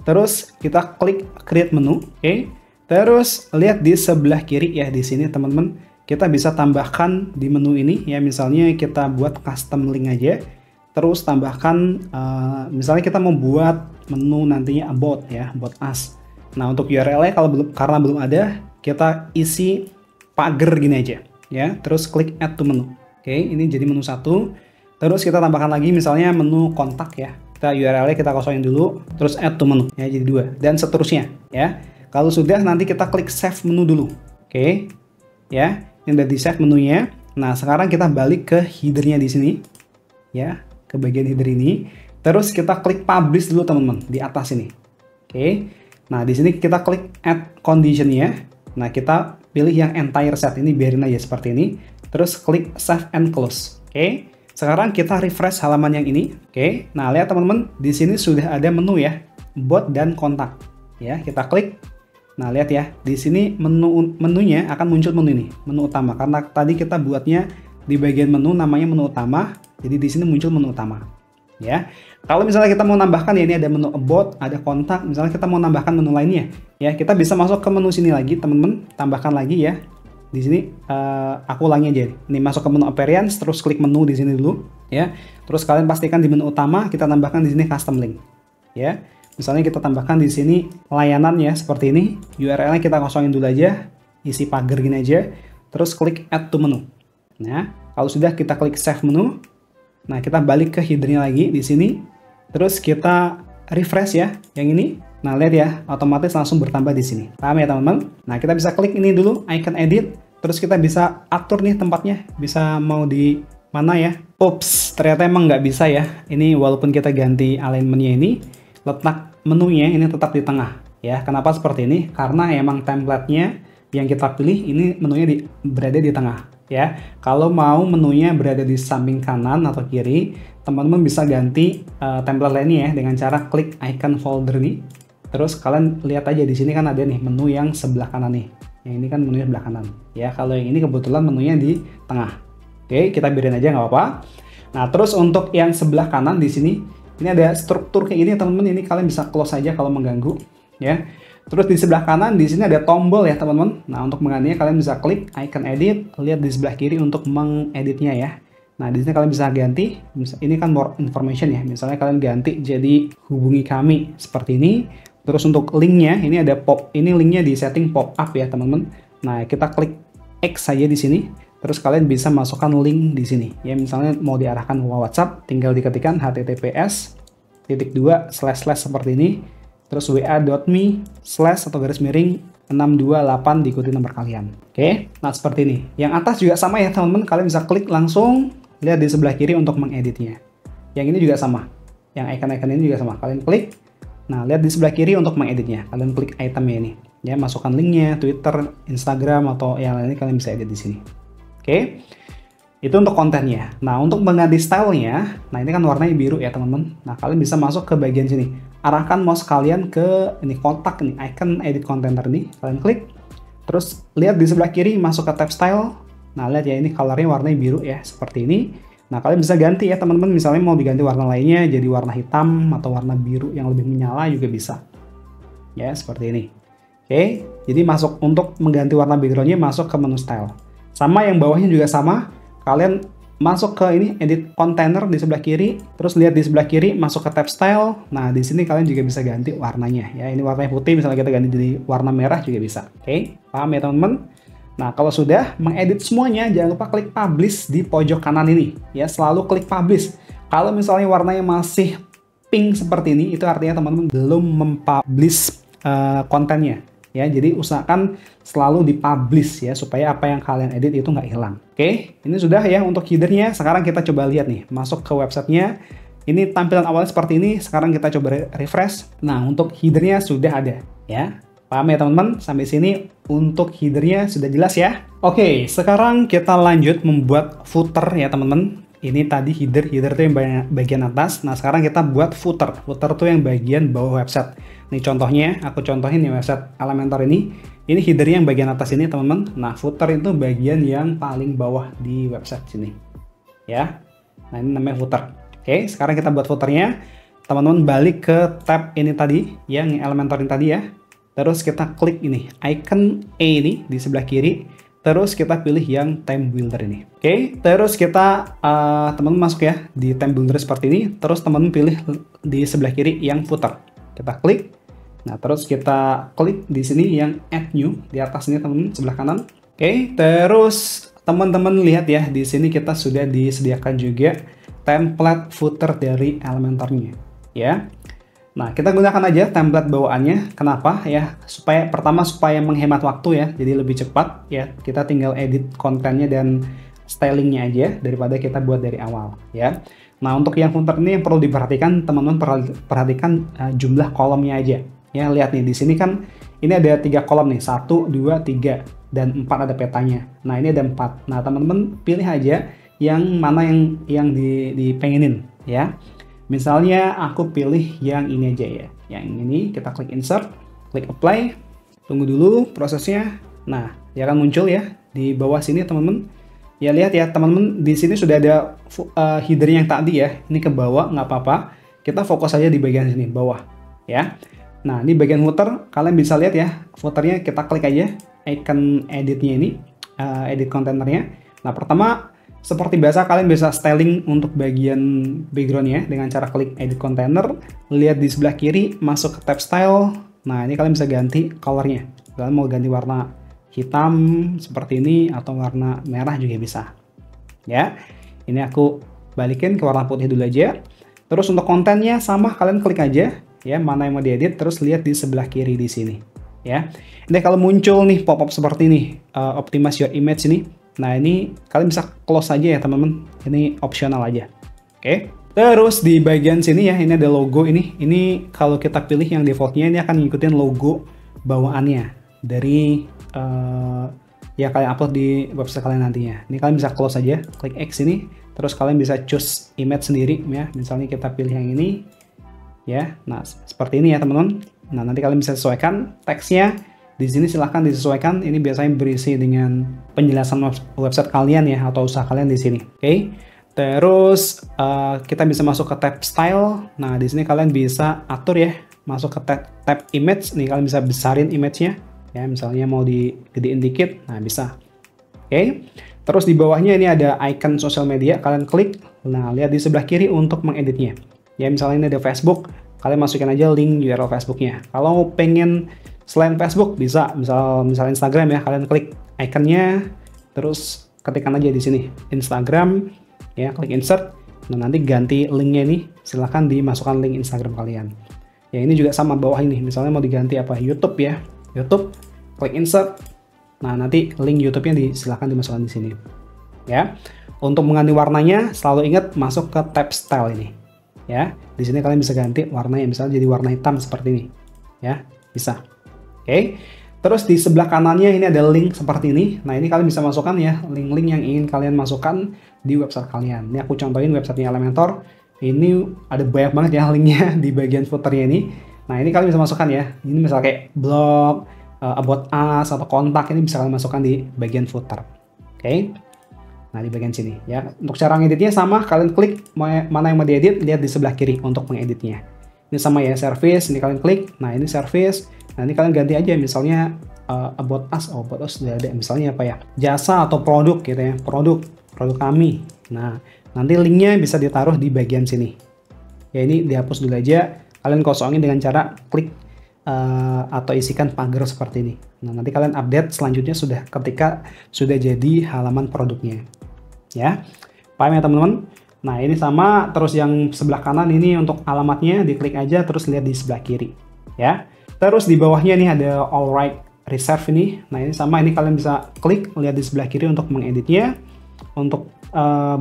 Terus kita klik create menu, oke. Terus lihat di sebelah kiri ya di sini, teman-teman. Kita bisa tambahkan di menu ini ya, misalnya kita buat custom link aja, terus tambahkan misalnya kita mau buat menu nantinya about ya, about us. Nah, untuk URL-nya karena belum ada, kita isi pagar gini aja ya, terus klik add to menu. Oke, ini jadi menu 1. Terus kita tambahkan lagi misalnya menu kontak ya, kita URL-nya kita kosongin dulu, terus add to menu ya, jadi 2 dan seterusnya ya. Kalau sudah, nanti kita klik save menu dulu. Oke ya. Yang udah di save menunya. Nah, sekarang kita balik ke headernya di sini ya, ke bagian header ini. Terus kita klik publish dulu teman-teman di atas ini. Oke. Nah, di sini kita klik add condition-nya. Nah, kita pilih yang entire set ini, biarin aja seperti ini. Terus klik save and close. Oke. Sekarang kita refresh halaman yang ini. Oke. Nah, lihat teman-teman, di sini sudah ada menu ya, bot dan kontak. Ya, kita klik. Nah, lihat ya, di sini menunya akan muncul menu ini, menu utama. Karena tadi kita buatnya di bagian menu namanya menu utama, jadi di sini muncul menu utama. Ya, kalau misalnya kita mau nambahkan ya, ini ada menu about, ada kontak. Misalnya kita mau nambahkan menu lainnya, ya kita bisa masuk ke menu sini lagi, teman-teman, tambahkan lagi ya. Di sini aku ulangi aja. Ini masuk ke menu appearance, terus klik menu di sini dulu, ya. Terus kalian pastikan di menu utama kita tambahkan di sini custom link, ya. Misalnya kita tambahkan di sini layanan ya, seperti ini. URL-nya kita kosongin dulu aja, isi pagar gini aja, terus klik add to menu. Nah, kalau sudah kita klik save menu. Nah, kita balik ke headernya lagi di sini. Terus kita refresh ya, yang ini. Nah, lihat ya, otomatis langsung bertambah di sini. Paham ya, teman-teman? Nah, kita bisa klik ini dulu, icon edit. Terus kita bisa atur nih tempatnya, bisa mau di mana ya. Ups, ternyata emang nggak bisa ya. Ini walaupun kita ganti alignment-nya ini, letak menunya ini tetap di tengah ya. Kenapa seperti ini? Karena emang template-nya yang kita pilih ini menunya berada di tengah ya. Kalau mau menunya berada di samping kanan atau kiri, teman-teman bisa ganti template lainnya ya dengan cara klik icon folder nih. Terus kalian lihat aja di sini kan ada nih menu yang sebelah kanan nih. Yang ini kan menunya sebelah kanan ya. Kalau yang ini kebetulan menunya di tengah. Oke, kita biarin aja nggak apa-apa. Nah, terus untuk yang sebelah kanan di sini, ini ada struktur kayak gini teman-teman, ini kalian bisa close aja kalau mengganggu ya. Terus di sebelah kanan di sini ada tombol ya teman-teman. Nah, untuk menggantinya kalian bisa klik icon edit, lihat di sebelah kiri untuk mengeditnya ya. Nah, di sini kalian bisa ganti, ini kan more information ya. Misalnya kalian ganti jadi hubungi kami seperti ini. Terus untuk linknya ini ada ini linknya di setting pop up ya teman-teman. Nah, kita klik X saja di sini. Terus kalian bisa masukkan link di sini. Ya, misalnya mau diarahkan ke WhatsApp, tinggal diketikkan https:// seperti ini. Terus wa.me/ atau garis miring 628 diikuti nomor kalian. Oke, nah seperti ini. Yang atas juga sama ya teman-teman. Kalian bisa klik langsung, lihat di sebelah kiri untuk mengeditnya. Yang ini juga sama, yang icon-icon ini juga sama, kalian klik. Nah, lihat di sebelah kiri untuk mengeditnya, kalian klik itemnya ini. Ya, masukkan linknya, Twitter, Instagram, atau yang lainnya kalian bisa edit di sini. Oke, itu untuk kontennya. Nah, untuk mengganti stylenya, nah ini kan warnanya biru ya teman-teman. Nah, kalian bisa masuk ke bagian sini. Arahkan mouse kalian ke ini kotak nih, icon edit container nih. Kalian klik. Terus lihat di sebelah kiri masuk ke tab style. Nah, lihat ya ini colornya warnanya biru ya, seperti ini. Nah, kalian bisa ganti ya teman-teman. Misalnya mau diganti warna lainnya jadi warna hitam atau warna biru yang lebih menyala juga bisa. Ya, seperti ini. Oke, jadi masuk untuk mengganti warna backgroundnya masuk ke menu style. Sama yang bawahnya juga sama. Kalian masuk ke ini edit container di sebelah kiri, terus lihat di sebelah kiri masuk ke tab style. Nah, di sini kalian juga bisa ganti warnanya ya. Ini warnanya putih, misalnya kita ganti jadi warna merah juga bisa. Oke, paham ya teman-teman? Nah, kalau sudah mengedit semuanya, jangan lupa klik publish di pojok kanan ini ya, selalu klik publish. Kalau misalnya warnanya masih pink seperti ini, itu artinya teman-teman belum mempublish kontennya. Ya, jadi usahakan selalu dipublish ya, supaya apa yang kalian edit itu nggak hilang. Oke, ini sudah ya untuk headernya. Sekarang kita coba lihat nih, masuk ke websitenya. Ini tampilan awalnya seperti ini, sekarang kita coba refresh. Nah, untuk headernya sudah ada ya. Paham ya teman-teman? Sampai sini untuk headernya sudah jelas ya. Oke, sekarang kita lanjut membuat footer ya teman-teman. Ini tadi header tuh yang bagian atas. Nah, sekarang kita buat footer. Footer tuh yang bagian bawah website. Nih contohnya, aku contohin nih website Elementor ini. Ini headernya yang bagian atas ini teman-teman. Nah, footer itu bagian yang paling bawah di website sini. Ya. Nah, ini namanya footer. Oke, sekarang kita buat footernya. Teman-teman balik ke tab ini tadi, yang Elementor ini tadi ya. Terus kita klik ini, icon E ini di sebelah kiri. Terus kita pilih yang theme builder ini. Oke, terus kita teman-teman masuk ya di theme builder seperti ini. Terus teman-teman pilih di sebelah kiri yang footer. Kita klik. Nah, terus kita klik di sini yang add new di atas ini teman-teman sebelah kanan. Oke, terus teman-teman lihat ya di sini kita sudah disediakan juga template footer dari Elementornya ya. Nah, kita gunakan aja template bawaannya. Kenapa ya? Supaya menghemat waktu ya, jadi lebih cepat ya. Kita tinggal edit kontennya dan stylingnya aja daripada kita buat dari awal ya. Nah, untuk yang footer ini yang perlu diperhatikan, teman-teman perhatikan jumlah kolomnya aja. Ya, lihat nih di sini kan ini ada 3 kolom nih, 1, 2, 3 dan 4 ada petanya. Nah, ini ada 4. Nah, teman-teman pilih aja yang mana yang dipengenin ya. Misalnya aku pilih yang ini aja ya. Yang ini kita klik insert, klik apply. Tunggu dulu prosesnya. Nah, dia akan muncul ya di bawah sini teman-teman. Ya lihat ya teman-teman, di sini sudah ada header yang tadi ya. Ini ke bawah nggak apa-apa. Kita fokus aja di bagian sini bawah ya. Nah, ini bagian footer, kalian bisa lihat ya. Footernya kita klik aja icon editnya ini, edit containernya. Nah, pertama seperti biasa kalian bisa styling untuk bagian backgroundnya dengan cara klik edit container, lihat di sebelah kiri masuk ke tab style. Nah, ini kalian bisa ganti colornya. Kalian mau ganti warna hitam seperti ini atau warna merah juga bisa. Ya, ini aku balikin ke warna putih dulu aja. Terus untuk kontennya sama, kalian klik aja ya mana yang mau diedit, terus lihat di sebelah kiri di sini. Ya, ini kalau muncul nih pop-up seperti ini, optimize your image ini. Nah, ini kalian bisa close aja ya teman-teman. Ini opsional aja. Oke. Terus di bagian sini ya, ini ada logo ini. Ini kalau kita pilih yang defaultnya, ini akan ngikutin logo bawaannya dari yang kalian upload di website kalian nantinya. Ini kalian bisa close aja, klik X ini. Terus kalian bisa choose image sendiri ya. Misalnya kita pilih yang ini. Ya, nah seperti ini ya teman-teman. Nah, nanti kalian bisa sesuaikan teksnya. Di sini silahkan disesuaikan. Ini biasanya berisi dengan penjelasan website kalian ya, atau usaha kalian di sini. Oke. Terus kita bisa masuk ke tab style. Nah, di sini kalian bisa atur ya, masuk ke tab image. Nih kalian bisa besarin image-nya. Ya, misalnya mau digedein dikit, nah bisa. Oke. Terus di bawahnya ini ada icon sosial media. Kalian klik. Nah, lihat di sebelah kiri untuk mengeditnya. Ya, misalnya ini ada Facebook. Kalian masukin aja link URL Facebook-nya. Kalau pengen selain Facebook bisa, misal Instagram ya, kalian klik ikonnya, terus ketikkan aja di sini Instagram, ya klik insert. Nah, nanti ganti linknya nih, silahkan dimasukkan link Instagram kalian. Ya, ini juga sama bawah ini, misalnya mau diganti apa YouTube ya, YouTube, klik insert. Nah, nanti link YouTube-nya silahkan dimasukkan di sini. Ya, Untuk mengganti warnanya, selalu ingat masuk ke tab style ini. Ya, di sini kalian bisa ganti warnanya, misalnya jadi warna hitam seperti ini. Ya, bisa. Oke. Terus di sebelah kanannya ini ada link seperti ini. Nah, ini kalian bisa masukkan ya, link-link yang ingin kalian masukkan di website kalian. Ini aku contohin websitenya Elementor. Ini ada banyak banget ya linknya di bagian footernya ini. Nah, ini kalian bisa masukkan ya. Ini misalnya kayak blog, about us, atau kontak, ini bisa kalian masukkan di bagian footer. Oke. Nah, di bagian sini ya. Untuk cara ngeditnya sama, kalian klik mana yang mau diedit, lihat di sebelah kiri untuk mengeditnya. Ini sama ya, service, ini kalian klik. Nah, ini service. Nah, ini kalian ganti aja misalnya about us sudah ada. Misalnya apa ya? Jasa atau produk gitu ya. Produk kami. Nah, nanti linknya bisa ditaruh di bagian sini. Ya, ini dihapus dulu aja. Kalian kosongin dengan cara klik atau isikan pagar seperti ini. Nah, nanti kalian update selanjutnya ketika sudah jadi halaman produknya. Ya, paham ya teman-teman? Nah, ini sama, terus yang sebelah kanan ini untuk alamatnya, diklik aja, terus lihat di sebelah kiri. Ya, terus di bawahnya ini ada alright reserve ini. Nah, ini sama, ini kalian bisa klik, lihat di sebelah kiri untuk mengeditnya. Untuk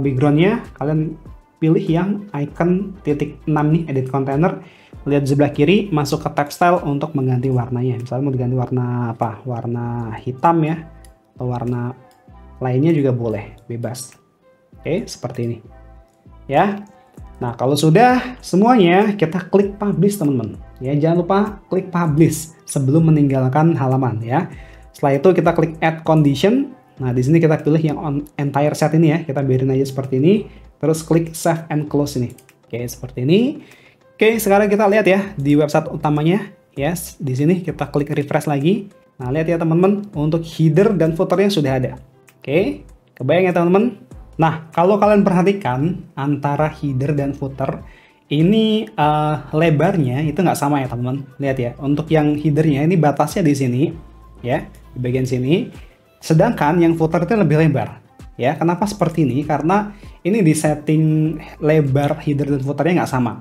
backgroundnya, kalian pilih yang icon titik 6 nih, edit container. Lihat di sebelah kiri, masuk ke tab style untuk mengganti warnanya. Misalnya mau diganti warna apa? Warna hitam ya, atau warna lainnya juga boleh, bebas. Oke, seperti ini. Ya, nah kalau sudah semuanya, kita klik publish teman-teman. Ya, jangan lupa klik publish sebelum meninggalkan halaman ya. Setelah itu kita klik add condition. Nah, di sini kita pilih yang on entire set ini ya. Kita biarin aja seperti ini. Terus klik save and close ini. Oke, seperti ini. Oke, sekarang kita lihat ya di website utamanya. Yes, di sini kita klik refresh lagi. Nah, lihat ya teman-teman, untuk header dan footernya sudah ada. Oke, kebayang ya teman-teman? Nah, kalau kalian perhatikan antara header dan footer, ini lebarnya itu nggak sama ya teman-teman. Lihat ya, untuk yang headernya ini batasnya di sini, ya, di bagian sini. Sedangkan yang footer itu lebih lebar. Ya, kenapa seperti ini? Karena ini di setting lebar header dan footernya nggak sama.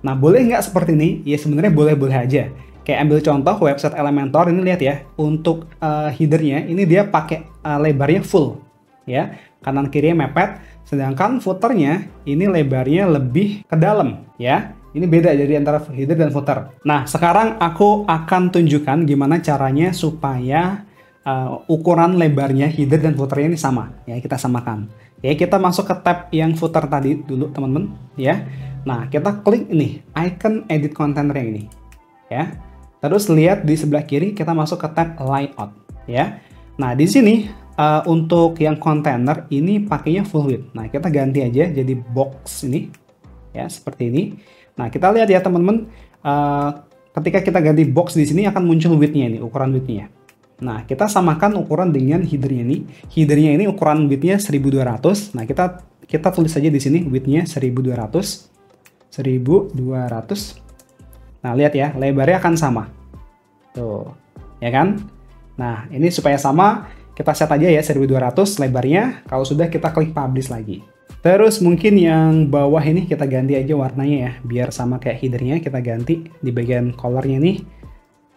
Nah, boleh nggak seperti ini? Ya sebenarnya boleh-boleh aja. Kayak ambil contoh website Elementor, ini lihat ya, untuk headernya ini dia pakai lebarnya full, ya. Kanan kirinya mepet, sedangkan footernya ini lebarnya lebih ke dalam ya. Ini beda jadi antara header dan footer. Nah, sekarang aku akan tunjukkan gimana caranya supaya ukuran lebarnya header dan footernya ini sama ya, kita samakan. Ya, kita masuk ke tab yang footer tadi dulu teman-teman ya. Nah, kita klik ini icon edit container yang ini ya. Terus lihat di sebelah kiri kita masuk ke tab layout ya. Nah, di sini untuk yang kontainer ini pakainya full width. Nah, kita ganti aja jadi box ini ya, seperti ini. Nah, kita lihat ya teman-teman, ketika kita ganti box di sini akan muncul width-nya ini, ukuran width-nya. Nah, kita samakan ukuran dengan header-nya ini. Header-nya ini ukuran width-nya 1200. Nah, kita tulis saja di sini width-nya 1200. 1200. Nah, lihat ya, lebarnya akan sama. Tuh, ya kan? Nah, ini supaya sama, kita set aja ya 1200 lebarnya. Kalau sudah, kita klik publish lagi. Terus mungkin yang bawah ini kita ganti aja warnanya ya, biar sama kayak headernya. Kita ganti di bagian colornya nih.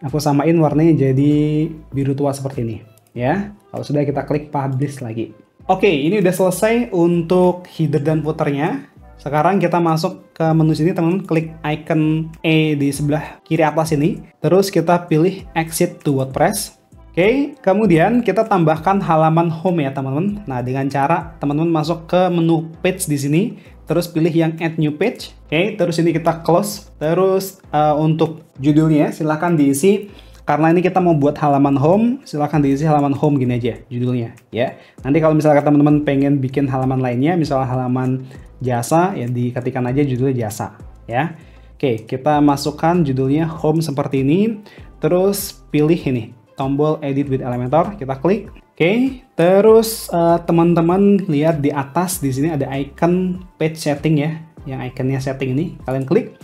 Aku samain warnanya jadi biru tua seperti ini ya. Kalau sudah, kita klik publish lagi. Oke, ini udah selesai untuk header dan footernya. Sekarang kita masuk ke menu sini teman-teman, klik icon E di sebelah kiri atas ini. Terus kita pilih exit to WordPress. Oke, kemudian kita tambahkan halaman home ya teman-teman. Nah, dengan cara teman-teman masuk ke menu page di sini, terus pilih yang add new page. Oke, terus ini kita close. Terus untuk judulnya silahkan diisi. Karena ini kita mau buat halaman home, silahkan diisi halaman home gini aja judulnya ya. Nanti kalau misalkan teman-teman pengen bikin halaman lainnya, misalnya halaman jasa, ya diketikkan aja judulnya jasa ya. Oke, kita masukkan judulnya home seperti ini. Terus pilih ini tombol edit with Elementor, kita klik. Oke, terus teman-teman lihat di atas di sini ada icon page setting ya, yang iconnya setting ini kalian klik.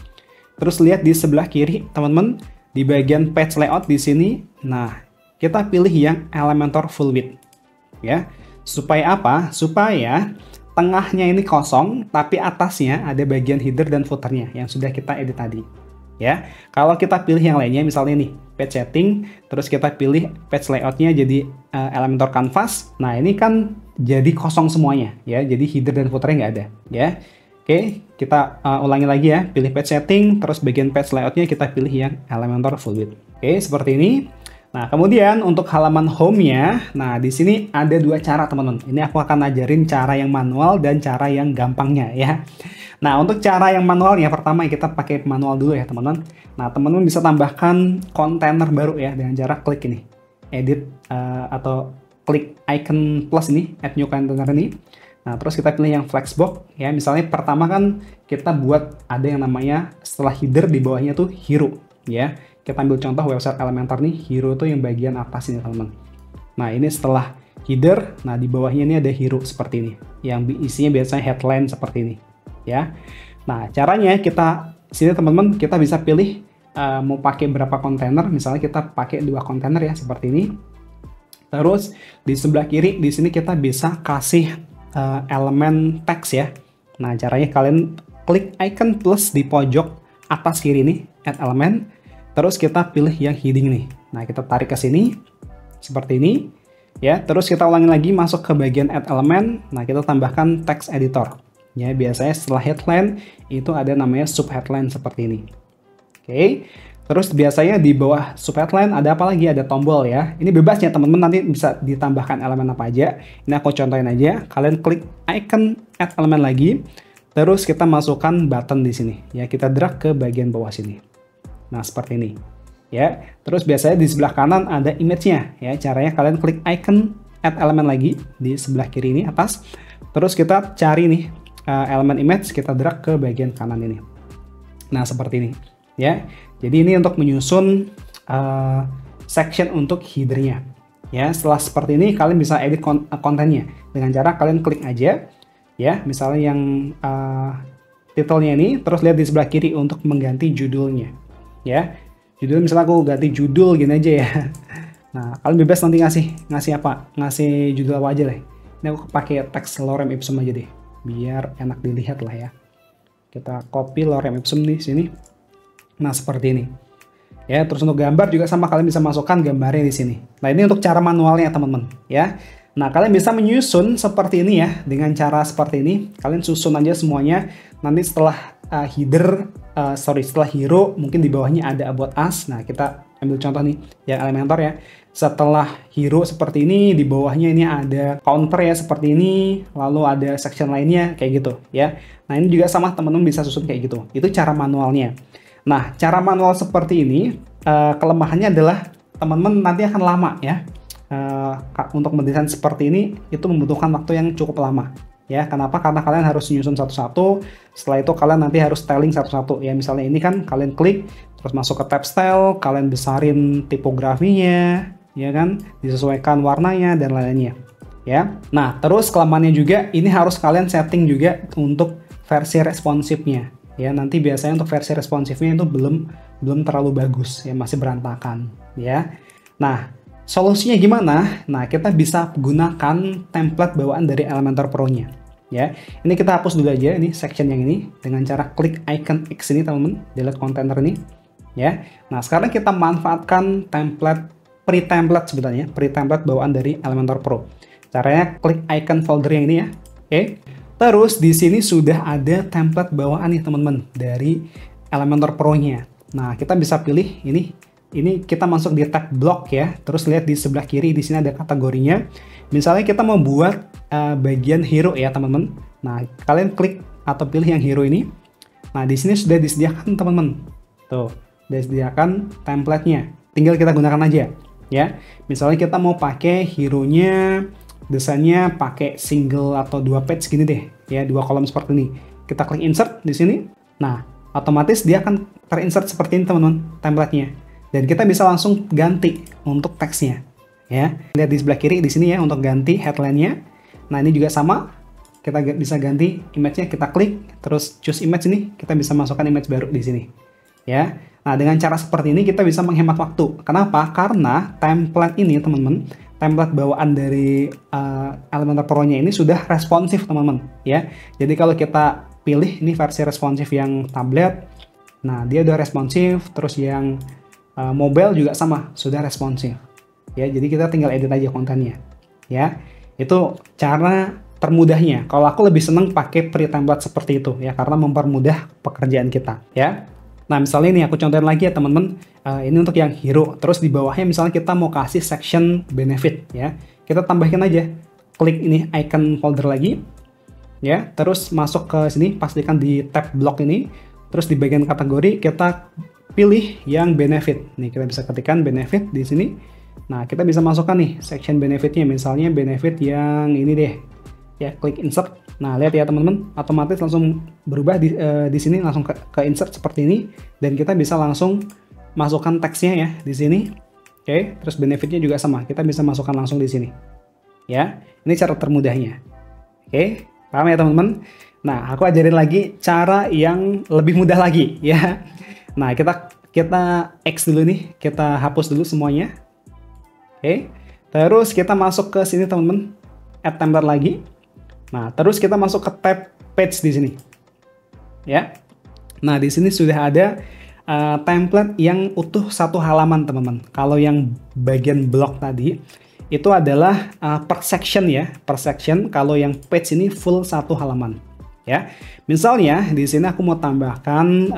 Terus lihat di sebelah kiri teman-teman di bagian page layout di sini. Nah, kita pilih yang Elementor full width ya. Supaya apa? Supaya tengahnya ini kosong, tapi atasnya ada bagian header dan footernya yang sudah kita edit tadi ya. Kalau kita pilih yang lainnya, misalnya nih page setting, terus kita pilih page layoutnya jadi Elementor Canvas. Nah ini kan jadi kosong semuanya ya, jadi header dan footernya nggak ada ya. Oke, kita ulangi lagi ya, pilih page setting, terus bagian page layoutnya kita pilih yang Elementor Full Width. Oke, seperti ini. Nah, kemudian untuk halaman home-nya, nah di sini ada dua cara teman-teman. Ini aku akan ajarin cara yang manual dan cara yang gampangnya ya. Nah, untuk cara yang manualnya, pertama kita pakai manual dulu ya teman-teman. Nah, teman-teman bisa tambahkan kontainer baru ya dengan cara klik ini, edit atau klik icon plus ini, add new container ini. Nah, terus kita pilih yang flexbox ya. Misalnya pertama kan kita buat ada yang namanya setelah header di bawahnya tuh hero ya. Kita ambil contoh website Elementor nih, hero tuh yang bagian atas ini teman-teman. Nah, ini setelah header, nah di bawahnya ini ada hero seperti ini. Yang isinya biasanya headline seperti ini ya. Nah, caranya kita sini teman-teman kita bisa pilih mau pakai berapa kontainer. Misalnya kita pakai 2 kontainer ya seperti ini. Terus di sebelah kiri di sini kita bisa kasih elemen teks ya. Nah, caranya kalian klik icon plus di pojok atas kiri nih, add element. Terus kita pilih yang heading nih. Nah, kita tarik ke sini seperti ini ya. Terus kita ulangi lagi masuk ke bagian add element. Nah, kita tambahkan text editor. Ya, biasanya setelah headline itu ada namanya sub headline seperti ini. Oke. Terus biasanya di bawah sub headline ada apa lagi? Ada tombol ya. Ini bebas ya teman-teman, nanti bisa ditambahkan elemen apa aja. Ini aku contohin aja. Kalian klik icon add element lagi. Terus kita masukkan button di sini. Ya, kita drag ke bagian bawah sini. Nah, seperti ini. Ya. Terus biasanya di sebelah kanan ada image-nya ya. Caranya kalian klik icon add element lagi di sebelah kiri ini atas. Terus kita cari nih elemen image, kita drag ke bagian kanan ini. Nah, seperti ini. Ya, jadi ini untuk menyusun section untuk headernya. Ya, setelah seperti ini kalian bisa edit kontennya dengan cara kalian klik aja. Ya, misalnya yang title-nya ini, terus lihat di sebelah kiri untuk mengganti judulnya. Ya, judul misalnya aku ganti judul gini aja ya. Nah, kalian bebas nanti ngasih apa? Ngasih judul apa aja deh. Ini aku pakai teks lorem ipsum aja deh, biar enak dilihat lah ya. Kita copy lorem ipsum di sini. Nah, seperti ini. Ya, terus untuk gambar juga sama, kalian bisa masukkan gambarnya di sini. Nah, ini untuk cara manualnya, teman-teman, ya. Nah, kalian bisa menyusun seperti ini ya, dengan cara seperti ini. Kalian susun aja semuanya. Nanti setelah setelah hero, mungkin di bawahnya ada about us. Nah, kita ambil contoh nih, yang Elementor ya. Setelah hero seperti ini, di bawahnya ini ada counter ya, seperti ini. Lalu ada section lainnya, kayak gitu ya. Nah, ini juga sama, teman-teman bisa susun kayak gitu. Itu cara manualnya. Nah, cara manual seperti ini, kelemahannya adalah teman-teman nanti akan lama ya. Untuk mendesain seperti ini, itu membutuhkan waktu yang cukup lama. Ya, kenapa? Karena kalian harus menyusun satu-satu, setelah itu kalian nanti harus styling satu-satu. Ya, misalnya ini kan kalian klik, terus masuk ke tab style, kalian besarin tipografinya, ya kan, disesuaikan warnanya, dan lainnya. Ya, nah terus kelemahannya juga, ini harus kalian setting juga untuk versi responsifnya. Ya, nanti biasanya untuk versi responsifnya itu belum terlalu bagus ya, masih berantakan ya. Nah, solusinya gimana? Nah, kita bisa gunakan template bawaan dari Elementor Pro-nya ya. Ini kita hapus dulu aja ini section yang ini dengan cara klik icon X ini, teman-teman, delete container ini ya. Nah, sekarang kita manfaatkan pre-template sebenarnya, pre-template bawaan dari Elementor Pro. Caranya klik icon folder yang ini ya. Oke. Terus di sini sudah ada template bawaan nih teman-teman dari Elementor Pro-nya. Nah, kita bisa pilih ini kita masuk di tab block ya. Terus lihat di sebelah kiri di sini ada kategorinya. Misalnya kita mau buat bagian hero ya, teman-teman. Nah, kalian klik atau pilih yang hero ini. Nah, di sini sudah disediakan, teman-teman. Tuh, sudah disediakan template-nya. Tinggal kita gunakan aja ya. Misalnya kita mau pakai hero-nya, desainnya pakai single atau 2 page gini deh ya, 2 kolom seperti ini. Kita klik insert di sini. Nah, otomatis dia akan terinsert seperti ini, teman-teman, template-nya. Dan kita bisa langsung ganti untuk teksnya ya. Lihat di sebelah kiri di sini ya untuk ganti headline-nya. Nah, ini juga sama. Kita bisa ganti image-nya, kita klik terus choose image ini, kita bisa masukkan image baru di sini. Ya. Nah, dengan cara seperti ini kita bisa menghemat waktu. Kenapa? Karena template ini, teman-teman, template bawaan dari Elementor Pro-nya ini sudah responsif, teman-teman ya. Jadi kalau kita pilih ini versi responsif yang tablet, nah dia udah responsif. Terus yang Mobile juga sama, sudah responsif. Ya, jadi kita tinggal edit aja kontennya. Ya, itu cara termudahnya. Kalau aku lebih seneng pakai pre-template seperti itu ya, karena mempermudah pekerjaan kita. Ya. Nah, misalnya ini aku contohin lagi ya teman-teman. Ini untuk yang hero. Terus di bawahnya misalnya kita mau kasih section benefit ya. Kita tambahkan aja. Klik ini icon folder lagi. Ya, terus masuk ke sini, pastikan di tab block ini. Terus di bagian kategori kita pilih yang benefit. Nih, kita bisa ketikkan benefit di sini. Nah, kita bisa masukkan nih section benefitnya. Misalnya benefit yang ini deh. Ya, klik insert. Nah, lihat ya teman-teman, otomatis langsung berubah di sini, langsung ke insert seperti ini. Dan kita bisa langsung masukkan teksnya ya di sini. Oke, terus benefitnya juga sama. Kita bisa masukkan langsung di sini. Ya, ini cara termudahnya. Oke, paham ya teman-teman? Nah, aku ajarin lagi cara yang lebih mudah lagi ya. Nah, kita X dulu nih, kita hapus dulu semuanya. Oke, terus kita masuk ke sini teman-teman, add template lagi. Nah, terus kita masuk ke tab page di sini. Ya. Nah, di sini sudah ada template yang utuh satu halaman teman-teman. Kalau yang bagian blog tadi itu adalah per section ya, per section. Kalau yang page ini full satu halaman. Ya, misalnya di sini aku mau tambahkan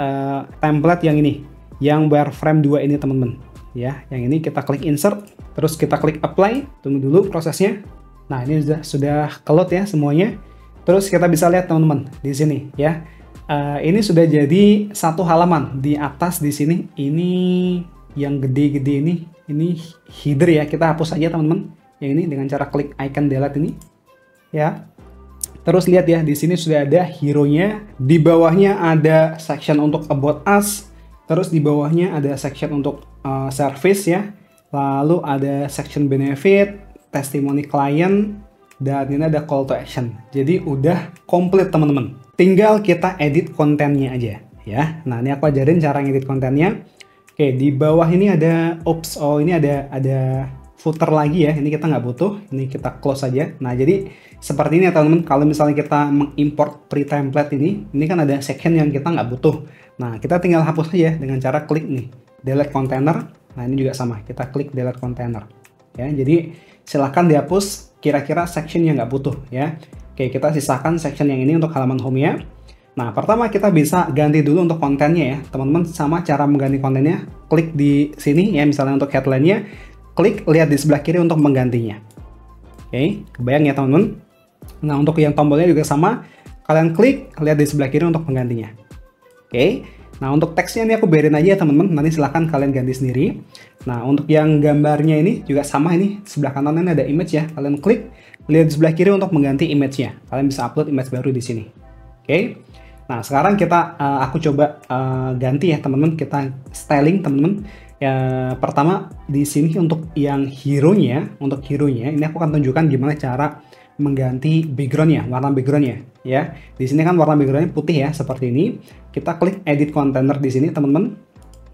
template yang ini, yang wireframe 2 ini teman-teman. Ya, yang ini kita klik insert, terus kita klik apply, tunggu dulu prosesnya. Nah, ini sudah keload ya semuanya. Terus kita bisa lihat teman-teman di sini ya, ini sudah jadi satu halaman di atas di sini. Ini yang gede-gede ini header ya, kita hapus aja teman-teman. Yang ini dengan cara klik icon delete ini, ya. Terus lihat ya, di sini sudah ada hero-nya, di bawahnya ada section untuk about us, terus di bawahnya ada section untuk service ya, lalu ada section benefit, testimoni client, dan ini ada call to action. Jadi udah komplit teman-teman. Tinggal kita edit kontennya aja ya. Nah, ini aku ajarin cara ngedit kontennya. Oke, di bawah ini ada ini ada footer lagi ya, ini kita nggak butuh, ini kita close aja. Nah, jadi seperti ini ya teman-teman, kalau misalnya kita mengimport pre-template ini kan ada section yang kita nggak butuh. Nah, kita tinggal hapus aja dengan cara klik nih, delete container. Nah, ini juga sama, kita klik delete container. Ya, jadi silahkan dihapus kira-kira section yang nggak butuh ya. Oke, kita sisakan section yang ini untuk halaman home-nya. Nah, pertama kita bisa ganti dulu untuk kontennya ya, teman-teman. Sama cara mengganti kontennya, klik di sini ya, misalnya untuk headline-nya, klik lihat di sebelah kiri untuk menggantinya. Oke, kebayang ya teman-teman? Nah, untuk yang tombolnya juga sama, kalian klik lihat di sebelah kiri untuk menggantinya. Oke, nah untuk teksnya ini aku biarin aja ya teman-teman, nanti silahkan kalian ganti sendiri. Nah, untuk yang gambarnya ini juga sama, ini sebelah kanan ini ada image ya, kalian klik lihat di sebelah kiri untuk mengganti image-nya. Kalian bisa upload image baru di sini. Oke, nah sekarang aku coba ganti ya teman-teman, kita styling teman-teman. Ya, pertama di sini untuk yang hero-nya, ini aku akan tunjukkan gimana cara mengganti background-nya, warna background-nya ya. Di sini kan warna background-nya putih ya, seperti ini. Kita klik edit container di sini teman-teman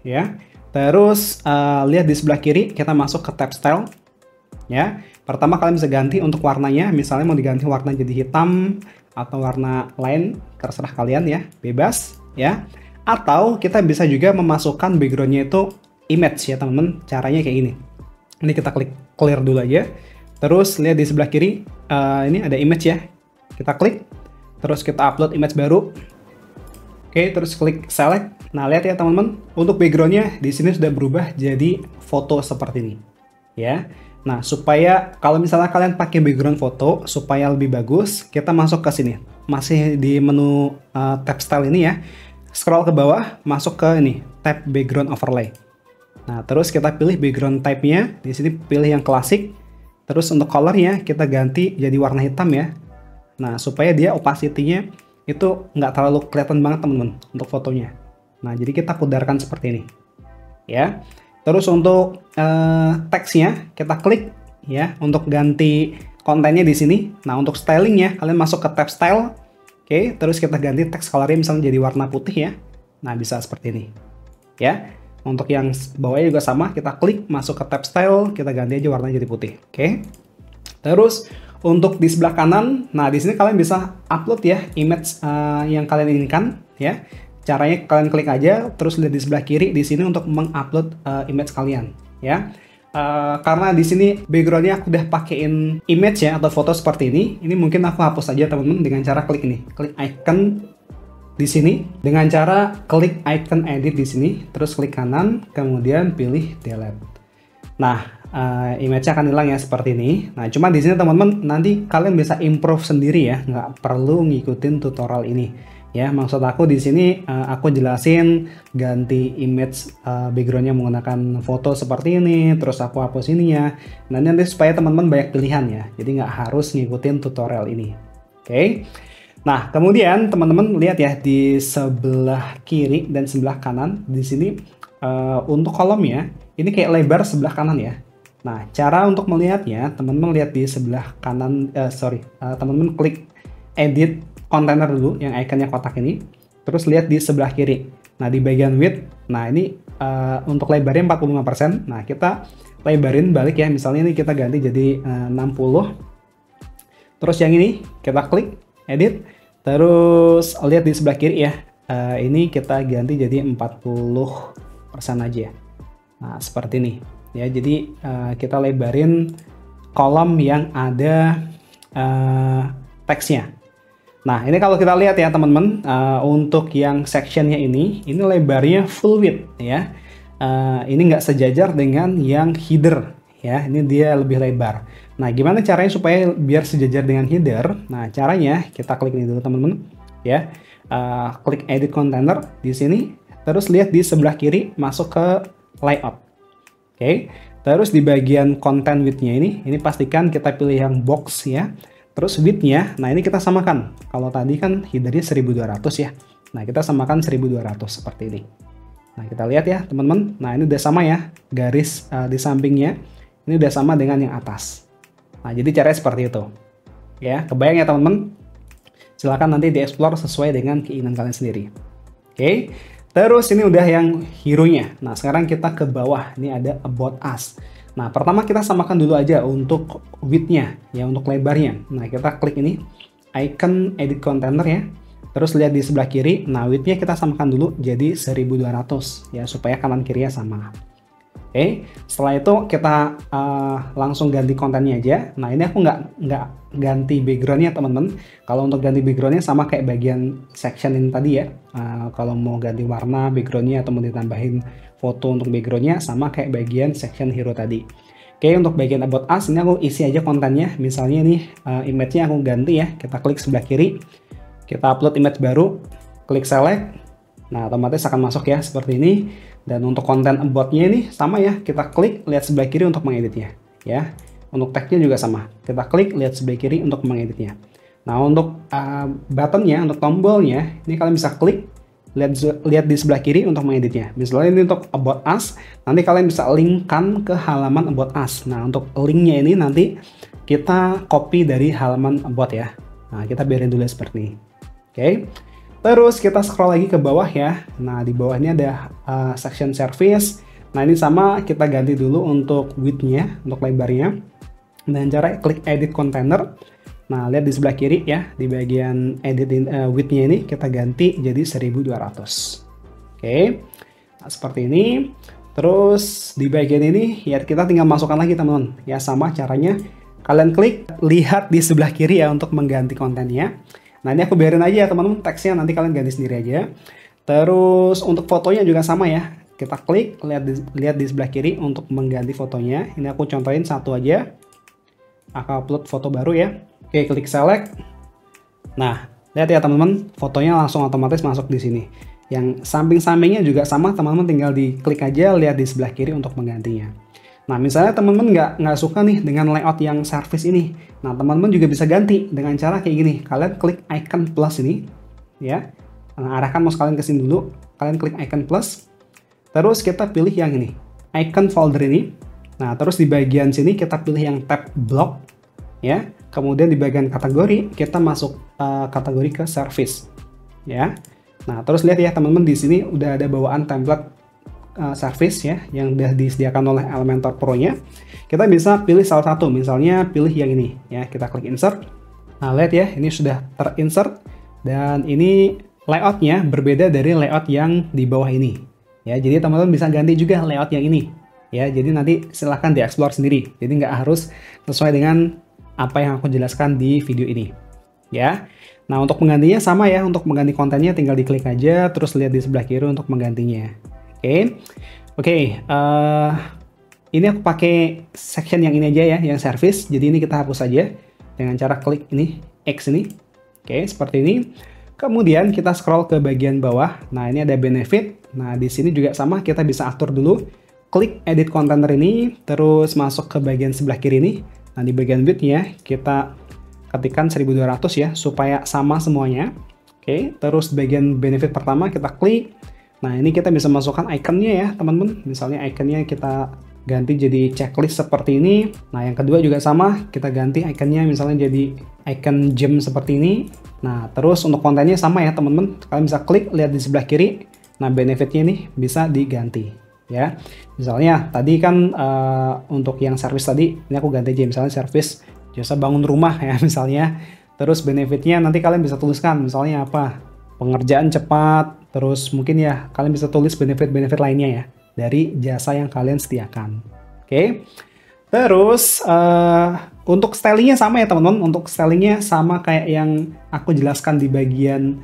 ya. Terus lihat di sebelah kiri, kita masuk ke tab style ya. Pertama kalian bisa ganti untuk warnanya, misalnya mau diganti warna jadi hitam atau warna lain, terserah kalian ya, bebas ya. Atau kita bisa juga memasukkan background-nya itu image ya teman-teman, caranya kayak gini. Ini kita klik clear dulu aja. Terus lihat di sebelah kiri, ini ada image ya. Kita klik, terus kita upload image baru. Oke, terus klik select. Nah, lihat ya teman-teman, untuk backgroundnya di sini sudah berubah jadi foto seperti ini. Ya. Nah, supaya kalau misalnya kalian pakai background foto supaya lebih bagus, kita masuk ke sini. Masih di menu tab style ini ya. Scroll ke bawah, masuk ke ini, tab background overlay. Nah, terus kita pilih background type-nya. Di sini pilih yang klasik. Terus untuk color-nya kita ganti jadi warna hitam ya. Nah, supaya dia opacity-nya itu nggak terlalu kelihatan banget teman-teman untuk fotonya. Nah, jadi kita pudarkan seperti ini. Ya. Terus untuk teksnya kita klik ya untuk ganti kontennya di sini. Nah, untuk stylingnya kalian masuk ke tab style. Oke, terus kita ganti teks color-nya misalnya jadi warna putih ya. Nah, bisa seperti ini. Ya. Untuk yang bawahnya juga sama, kita klik masuk ke tab style, kita ganti aja warnanya jadi putih. Oke. Terus untuk di sebelah kanan, nah di sini kalian bisa upload ya image yang kalian inginkan ya. caranya kalian klik aja, terus lihat di sebelah kiri di sini untuk mengupload image kalian, ya. Karena di sini backgroundnya aku udah pakein image ya atau foto seperti ini mungkin aku hapus aja teman-teman dengan cara klik ini, klik icon di sini dengan cara klik icon edit di sini, terus klik kanan, kemudian pilih delete. Nah, image-nya akan hilang ya seperti ini. Nah, cuma di sini teman-teman nanti kalian bisa improve sendiri ya, nggak perlu ngikutin tutorial ini. Ya, maksud aku di sini aku jelasin ganti image backgroundnya menggunakan foto seperti ini, terus aku hapus ininya. Nah, nanti supaya teman-teman banyak pilihan ya, jadi nggak harus ngikutin tutorial ini. Oke. Nah, kemudian teman-teman lihat ya di sebelah kiri dan sebelah kanan di sini untuk kolomnya ini kayak lebar sebelah kanan ya. Nah, cara untuk melihatnya teman-teman lihat di sebelah kanan, teman-teman klik edit kontainer dulu yang ikonnya kotak ini, terus lihat di sebelah kiri. Nah, di bagian width, nah ini untuk lebarnya 45%. Nah, kita lebarin balik ya, misalnya ini kita ganti jadi 60. Terus yang ini kita klik edit, terus lihat di sebelah kiri ya, ini kita ganti jadi 40% aja. Nah, seperti ini ya, jadi kita lebarin kolom yang ada teksnya. Nah, ini kalau kita lihat ya teman-teman, untuk yang sectionnya ini lebarnya full width ya. Ini nggak sejajar dengan yang header ya, ini dia lebih lebar. Nah, gimana caranya supaya biar sejajar dengan header? Nah, caranya kita klik ini dulu teman-teman ya. Klik edit container di sini, terus lihat di sebelah kiri masuk ke layout. Oke, terus di bagian content width-nya ini pastikan kita pilih yang box ya. Terus width-nya, nah ini kita samakan. Kalau tadi kan header-nya 1200 ya. Nah, kita samakan 1200 seperti ini. Nah, kita lihat ya teman-teman. Nah, ini udah sama ya. Garis di sampingnya ini udah sama dengan yang atas. Nah, jadi caranya seperti itu. Ya, kebayang ya teman-teman? Silahkan nanti dieksplor sesuai dengan keinginan kalian sendiri. Oke. Terus ini udah yang hero-nya. Nah, sekarang kita ke bawah. Ini ada About Us. Nah, pertama kita samakan dulu aja untuk width-nya, ya untuk lebarnya. Nah, kita klik ini, icon edit container ya. Terus lihat di sebelah kiri, nah width-nya kita samakan dulu jadi 1200 ya, supaya kanan kirinya sama. Oke, setelah itu kita langsung ganti kontennya aja. Nah, ini aku nggak ganti background-nya teman-teman. Kalau untuk ganti background-nya sama kayak bagian section ini tadi ya. Kalau mau ganti warna background-nya atau mau ditambahin foto untuk background-nya sama kayak bagian section hero tadi. Oke, untuk bagian About Us ini aku isi aja kontennya. Misalnya ini image-nya aku ganti ya. Kita klik sebelah kiri, kita upload image baru, klik select. Nah, otomatis akan masuk ya seperti ini. Dan untuk konten about-nya ini sama ya, kita klik lihat sebelah kiri untuk mengeditnya ya. Untuk tag-nya juga sama, kita klik lihat sebelah kiri untuk mengeditnya. Nah, untuk button-nya, untuk tombolnya, ini kalian bisa klik lihat di sebelah kiri untuk mengeditnya. Misalnya ini untuk About Us, nanti kalian bisa linkkan ke halaman About Us. Nah, untuk linknya ini nanti kita copy dari halaman About ya. Nah, kita biarin dulu seperti ini. Oke. Terus kita scroll lagi ke bawah ya. Nah, di bawah ini ada section service. Nah, ini sama, kita ganti dulu untuk width-nya, untuk lebarnya. Dan cara klik edit container. Nah, lihat di sebelah kiri ya, di bagian edit width-nya ini kita ganti jadi 1200. Oke. Nah, seperti ini. Terus di bagian ini ya kita tinggal masukkan lagi teman-teman. Ya, sama caranya. Kalian klik lihat di sebelah kiri ya untuk mengganti kontennya. Nah, ini aku biarin aja ya teman-teman, teksnya nanti kalian ganti sendiri aja. Terus untuk fotonya juga sama ya. Kita klik, lihat di sebelah kiri untuk mengganti fotonya. Ini aku contohin satu aja. Aku upload foto baru ya. Oke, klik select. Nah, lihat ya teman-teman, fotonya langsung otomatis masuk di sini. Yang samping-sampingnya juga sama, teman-teman tinggal diklik aja, lihat di sebelah kiri untuk menggantinya. Nah, misalnya teman-teman nggak suka nih dengan layout yang service ini. Nah, teman-teman juga bisa ganti dengan cara kayak gini. Kalian klik icon plus ini, ya. Nah, arahkan mouse kalian ke sini dulu. Kalian klik icon plus. Terus kita pilih yang ini, icon folder ini. Nah, terus di bagian sini kita pilih yang tab block, ya. Kemudian di bagian kategori kita masuk kategori ke service, ya. Nah, terus lihat ya teman-teman di sini udah ada bawaan template service ya yang sudah disediakan oleh Elementor Pro-nya. Kita bisa pilih salah satu, misalnya pilih yang ini ya, kita klik insert. Nah, lihat ya, ini sudah terinsert dan ini layoutnya berbeda dari layout yang di bawah ini. Ya, jadi teman-teman bisa ganti juga layout yang ini. Ya, jadi nanti silahkan dieksplor sendiri. Jadi nggak harus sesuai dengan apa yang aku jelaskan di video ini. Ya, nah untuk menggantinya sama ya. Untuk mengganti kontennya tinggal diklik aja, terus lihat di sebelah kiri untuk menggantinya. Oke. Ini aku pakai section yang ini aja ya, yang service. Jadi ini kita hapus aja dengan cara klik ini, X ini. Oke, seperti ini. Kemudian kita scroll ke bagian bawah. Nah, ini ada benefit. Nah, di sini juga sama, kita bisa atur dulu. Klik edit container ini, terus masuk ke bagian sebelah kiri ini. Nah, di bagian width-nya kita ketikkan 1200 ya, supaya sama semuanya. Oke, terus bagian benefit pertama kita klik. Nah, ini kita bisa masukkan ikonnya ya, teman-teman. Misalnya ikonnya kita ganti jadi checklist seperti ini. Nah, yang kedua juga sama, kita ganti ikonnya misalnya jadi icon gem seperti ini. Nah, terus untuk kontennya sama ya, teman-teman. Kalian bisa klik, lihat di sebelah kiri. Nah, benefitnya ini bisa diganti ya. Misalnya tadi kan untuk yang service tadi, ini aku ganti aja misalnya service jasa bangun rumah ya misalnya. Terus benefitnya nanti kalian bisa tuliskan misalnya apa? Pengerjaan cepat, terus mungkin ya kalian bisa tulis benefit-benefit lainnya ya dari jasa yang kalian sediakan. Oke. Terus untuk stylingnya sama ya teman-teman. Untuk stylingnya sama kayak yang aku jelaskan di bagian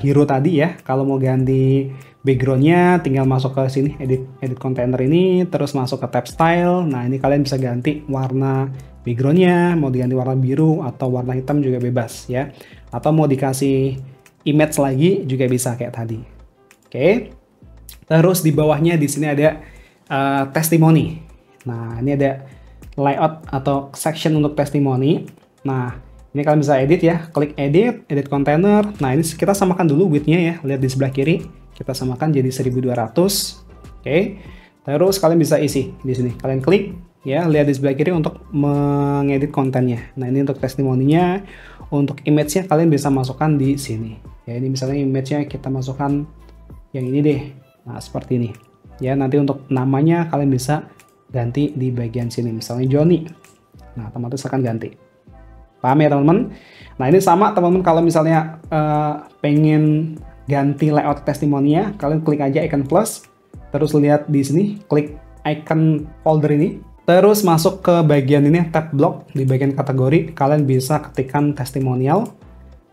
hero tadi ya. Kalau mau ganti backgroundnya tinggal masuk ke sini edit container ini, terus masuk ke tab style. Nah, ini kalian bisa ganti warna backgroundnya, mau diganti warna biru atau warna hitam juga bebas ya. Atau mau dikasih image lagi juga bisa kayak tadi. Oke. Terus di bawahnya di sini ada testimoni. Nah, ini ada layout atau section untuk testimoni. Nah, ini kalian bisa edit ya. Klik edit container. Nah, ini kita samakan dulu width-nya ya. Lihat di sebelah kiri. Kita samakan jadi 1200. Oke. Terus kalian bisa isi di sini. Kalian klik ya, lihat di sebelah kiri untuk mengedit kontennya. Nah, ini untuk testimoninya. Untuk image-nya kalian bisa masukkan di sini. Ya, ini misalnya image-nya kita masukkan yang ini deh. Nah, seperti ini. Ya, nanti untuk namanya kalian bisa ganti di bagian sini. Misalnya Joni. Nah, otomatis akan ganti. Paham ya, teman-teman? Nah, ini sama, teman-teman. Kalau misalnya pengen ganti layout testimoninya, kalian klik aja icon plus. Terus lihat di sini, klik icon folder ini. Terus masuk ke bagian ini, tab block. Di bagian kategori, kalian bisa ketikkan testimonial.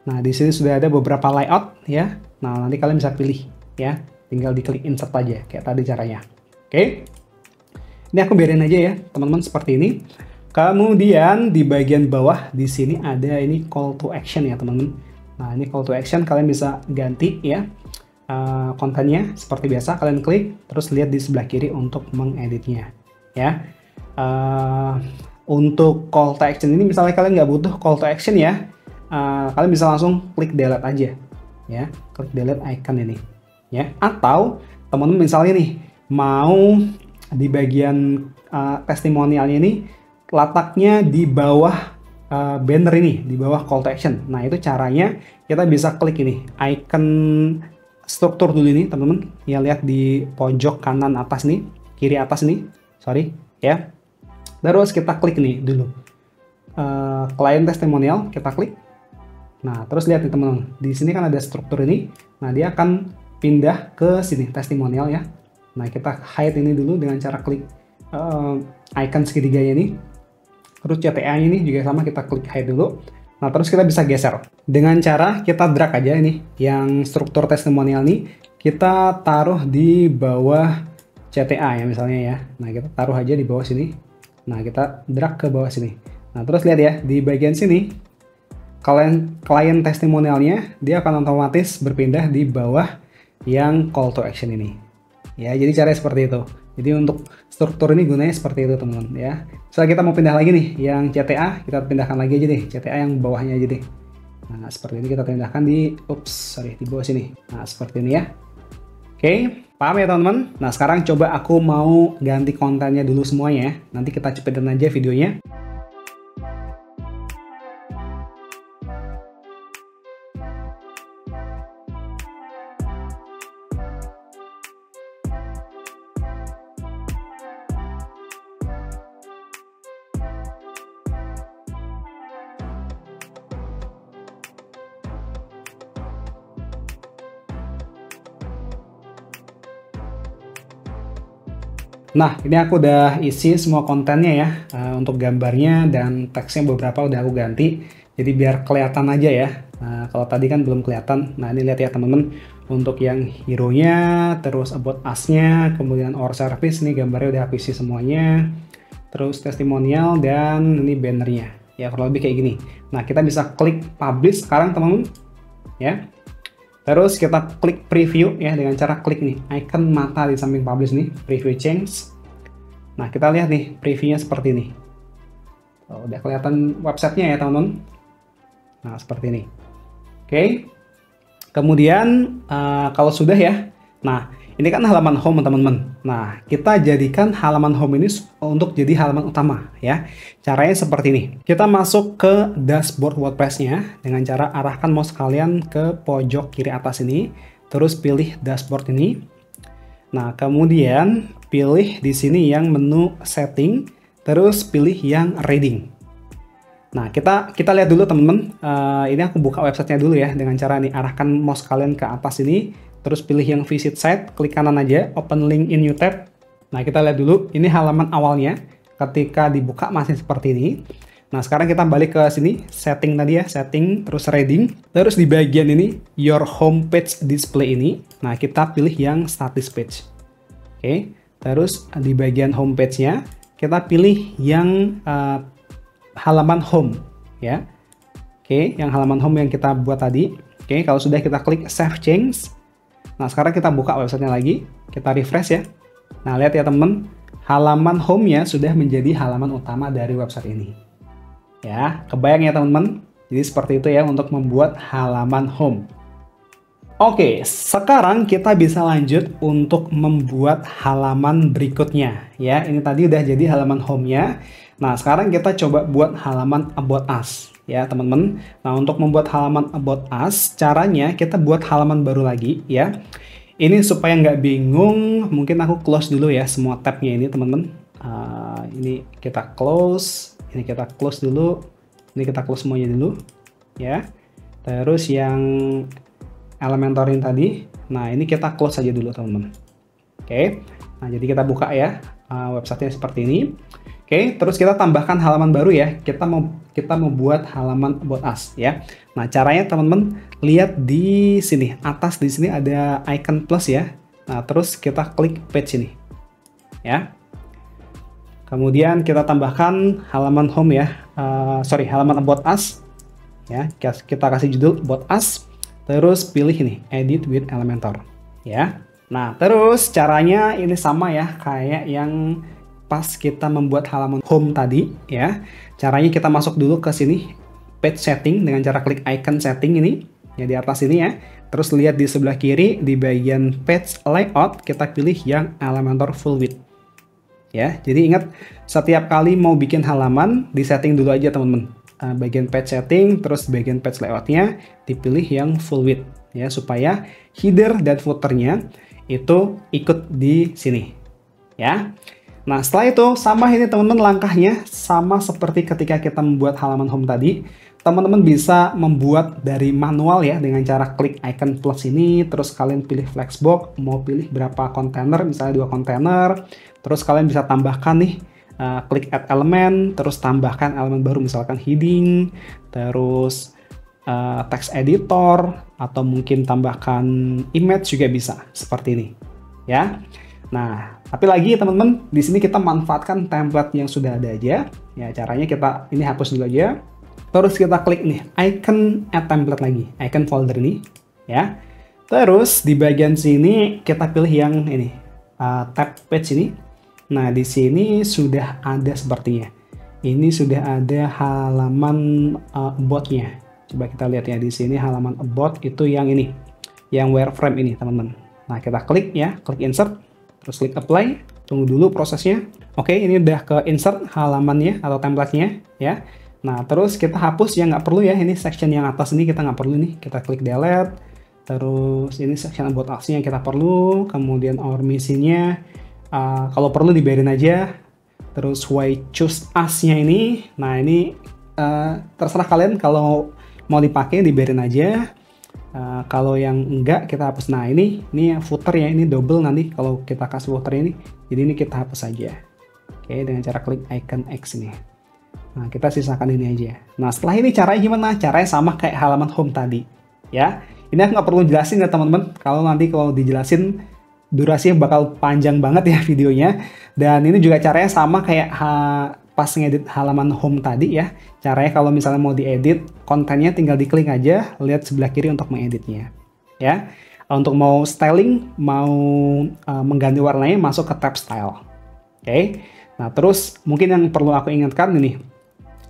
Nah, di sini sudah ada beberapa layout ya. Nah, nanti kalian bisa pilih ya. Tinggal diklik insert aja, kayak tadi caranya. Oke. Ini aku biarin aja ya, teman-teman, seperti ini. Kemudian di bagian bawah, di sini ada ini call to action ya, teman-teman. Nah, ini call to action, kalian bisa ganti ya. Kontennya, seperti biasa, kalian klik, terus lihat di sebelah kiri untuk mengeditnya. Ya. Untuk call to action ini, misalnya kalian nggak butuh call to action ya, kalian bisa langsung klik delete aja. Ya, klik delete icon ini. Ya, atau teman-teman misalnya nih mau di bagian testimonialnya ini letaknya di bawah banner ini, di bawah call to action. Nah, itu caranya kita bisa klik ini icon struktur dulu ini, teman-teman. Ya, lihat di pojok kanan atas nih, kiri atas nih, sorry ya. Terus kita klik nih dulu client testimonial, kita klik. Nah, terus lihat nih teman-teman, di sini kan ada struktur ini. Nah, dia akan pindah ke sini testimonial ya. Nah, kita hide ini dulu dengan cara klik icon segitiganya ini. Terus CTA ini juga sama, kita klik hide dulu. Nah, terus kita bisa geser dengan cara kita drag aja ini yang struktur testimonial ini kita taruh di bawah CTA ya misalnya ya. Nah, kita taruh aja di bawah sini. Nah, kita drag ke bawah sini. Nah, terus lihat ya di bagian sini klien testimonialnya dia akan otomatis berpindah di bawah yang call to action ini ya. Jadi caranya seperti itu. Jadi untuk struktur ini gunanya seperti itu, teman-teman ya. Setelah kita mau pindah lagi nih yang CTA, kita pindahkan lagi aja deh CTA yang bawahnya aja deh. Nah, seperti ini kita pindahkan di di bawah sini. Nah, seperti ini ya. Oke, paham ya teman-teman? Nah, sekarang coba aku mau ganti kontennya dulu semuanya. Nanti kita cepetin aja videonya. Nah, ini aku udah isi semua kontennya ya. Untuk gambarnya dan teksnya beberapa udah aku ganti. Jadi biar kelihatan aja ya. Kalau tadi kan belum kelihatan. Nah, ini lihat ya teman-teman. Untuk yang hero-nya, terus about us-nya, kemudian our service, ini gambarnya udah aku isi semuanya. Terus testimonial dan ini bannernya. Ya, kurang lebih kayak gini. Nah, kita bisa klik publish sekarang teman-teman. Ya. Terus kita klik preview ya dengan cara klik nih icon mata di samping publish nih, preview change. Nah, kita lihat nih previewnya seperti ini. Oh, udah kelihatan websitenya ya teman-teman. Nah, seperti ini. Oke. Kemudian kalau sudah ya, nah ini kan halaman home teman-teman. Nah, kita jadikan halaman home ini untuk jadi halaman utama ya. Caranya seperti ini. Kita masuk ke dashboard WordPress-nya dengan cara arahkan mouse kalian ke pojok kiri atas ini, terus pilih dashboard ini. Nah, kemudian pilih di sini yang menu setting, terus pilih yang reading. Nah, kita lihat dulu teman-teman. Ini aku buka websitenya dulu ya dengan cara nih arahkan mouse kalian ke atas ini, terus pilih yang visit site, klik kanan aja, open link in new tab. Nah, kita lihat dulu ini halaman awalnya. Ketika dibuka masih seperti ini. Nah, sekarang kita balik ke sini, setting tadi ya, setting, terus reading. Terus di bagian ini, your home page display ini. Nah, kita pilih yang status page. Oke, terus di bagian home page-nya, kita pilih yang halaman home ya. Oke, yang halaman home yang kita buat tadi. Oke, kalau sudah kita klik save change. Nah, sekarang kita buka websitenya lagi, kita refresh ya. Nah, lihat ya teman, halaman home-nya sudah menjadi halaman utama dari website ini. Ya, kebayang ya teman-teman. Jadi seperti itu ya untuk membuat halaman home. Oke, sekarang kita bisa lanjut untuk membuat halaman berikutnya ya. Ini tadi udah jadi halaman home-nya. Nah, sekarang kita coba buat halaman about us ya, teman-teman. Nah, untuk membuat halaman about us, caranya kita buat halaman baru lagi ya. Ini supaya nggak bingung, mungkin aku close dulu ya semua tabnya ini, teman-teman. Ini kita close, ini kita close dulu, ini kita close semuanya dulu ya. Terus yang Elementor ini tadi, nah ini kita close aja dulu teman-teman. Oke, nah jadi kita buka ya websitenya seperti ini. Oke, terus kita tambahkan halaman baru ya. Kita mau buat halaman about us ya. Nah, caranya teman-teman lihat di sini atas, di sini ada icon plus ya. Nah, terus kita klik page ini ya. Kemudian kita tambahkan halaman home ya. Halaman about us ya. Kita kasih judul about us. Terus pilih ini edit with Elementor ya. Nah, terus caranya ini sama ya kayak yang pas kita membuat halaman home tadi ya. Caranya kita masuk dulu ke sini page setting dengan cara klik icon setting ini ya di atas ini ya. Terus lihat di sebelah kiri di bagian page layout kita pilih yang Elementor full width. Ya, jadi ingat setiap kali mau bikin halaman di setting dulu aja teman-teman. Bagian page setting terus bagian page layoutnya dipilih yang full width ya supaya header dan footernya itu ikut di sini ya. Nah, setelah itu sama ini teman-teman langkahnya sama seperti ketika kita membuat halaman home tadi. Teman-teman bisa membuat dari manual ya dengan cara klik icon plus ini, terus kalian pilih flexbox, mau pilih berapa kontainer, misalnya 2 kontainer. Terus kalian bisa tambahkan nih klik add element, terus tambahkan elemen baru misalkan heading, terus text editor atau mungkin tambahkan image juga bisa seperti ini ya. Nah, tapi lagi teman-teman, di sini kita manfaatkan template yang sudah ada aja. Ya, caranya kita ini hapus dulu aja. Terus kita klik nih icon add template lagi, icon folder ini, ya. Terus di bagian sini kita pilih yang ini, tab page ini. Nah, di sini sudah ada sepertinya. Ini sudah ada halaman about-nya. Coba kita lihat ya di sini halaman about itu yang ini, yang wireframe ini, teman-teman. Nah, kita klik ya, klik insert. Terus klik apply, tunggu dulu prosesnya. Oke, ini udah ke insert halamannya atau template-nya ya. Nah, terus kita hapus yang nggak perlu ya, ini section yang atas ini kita nggak perlu nih, kita klik delete. Terus ini section about us-nya kita perlu, kemudian our mission-nya, kalau perlu dibiarin aja. Terus why choose us-nya ini, nah ini terserah kalian kalau mau dipakai dibiarin aja. Kalau yang enggak kita hapus. Nah ini footer ya, ini double nanti kalau kita kasih footer ini. Jadi ini kita hapus saja. Oke, dengan cara klik icon X ini. Nah kita sisakan ini aja. Nah setelah ini caranya gimana? Caranya sama kayak halaman home tadi. Ya, ini aku nggak perlu jelasin ya teman-teman. Kalau dijelasin durasinya bakal panjang banget ya videonya. Dan ini juga caranya sama kayak pas ngedit halaman home tadi ya. Caranya kalau misalnya mau diedit, kontennya tinggal diklik aja, lihat sebelah kiri untuk mengeditnya. Ya, untuk mau styling, mau mengganti warnanya, masuk ke tab style. Oke, nah terus mungkin yang perlu aku ingatkan ini,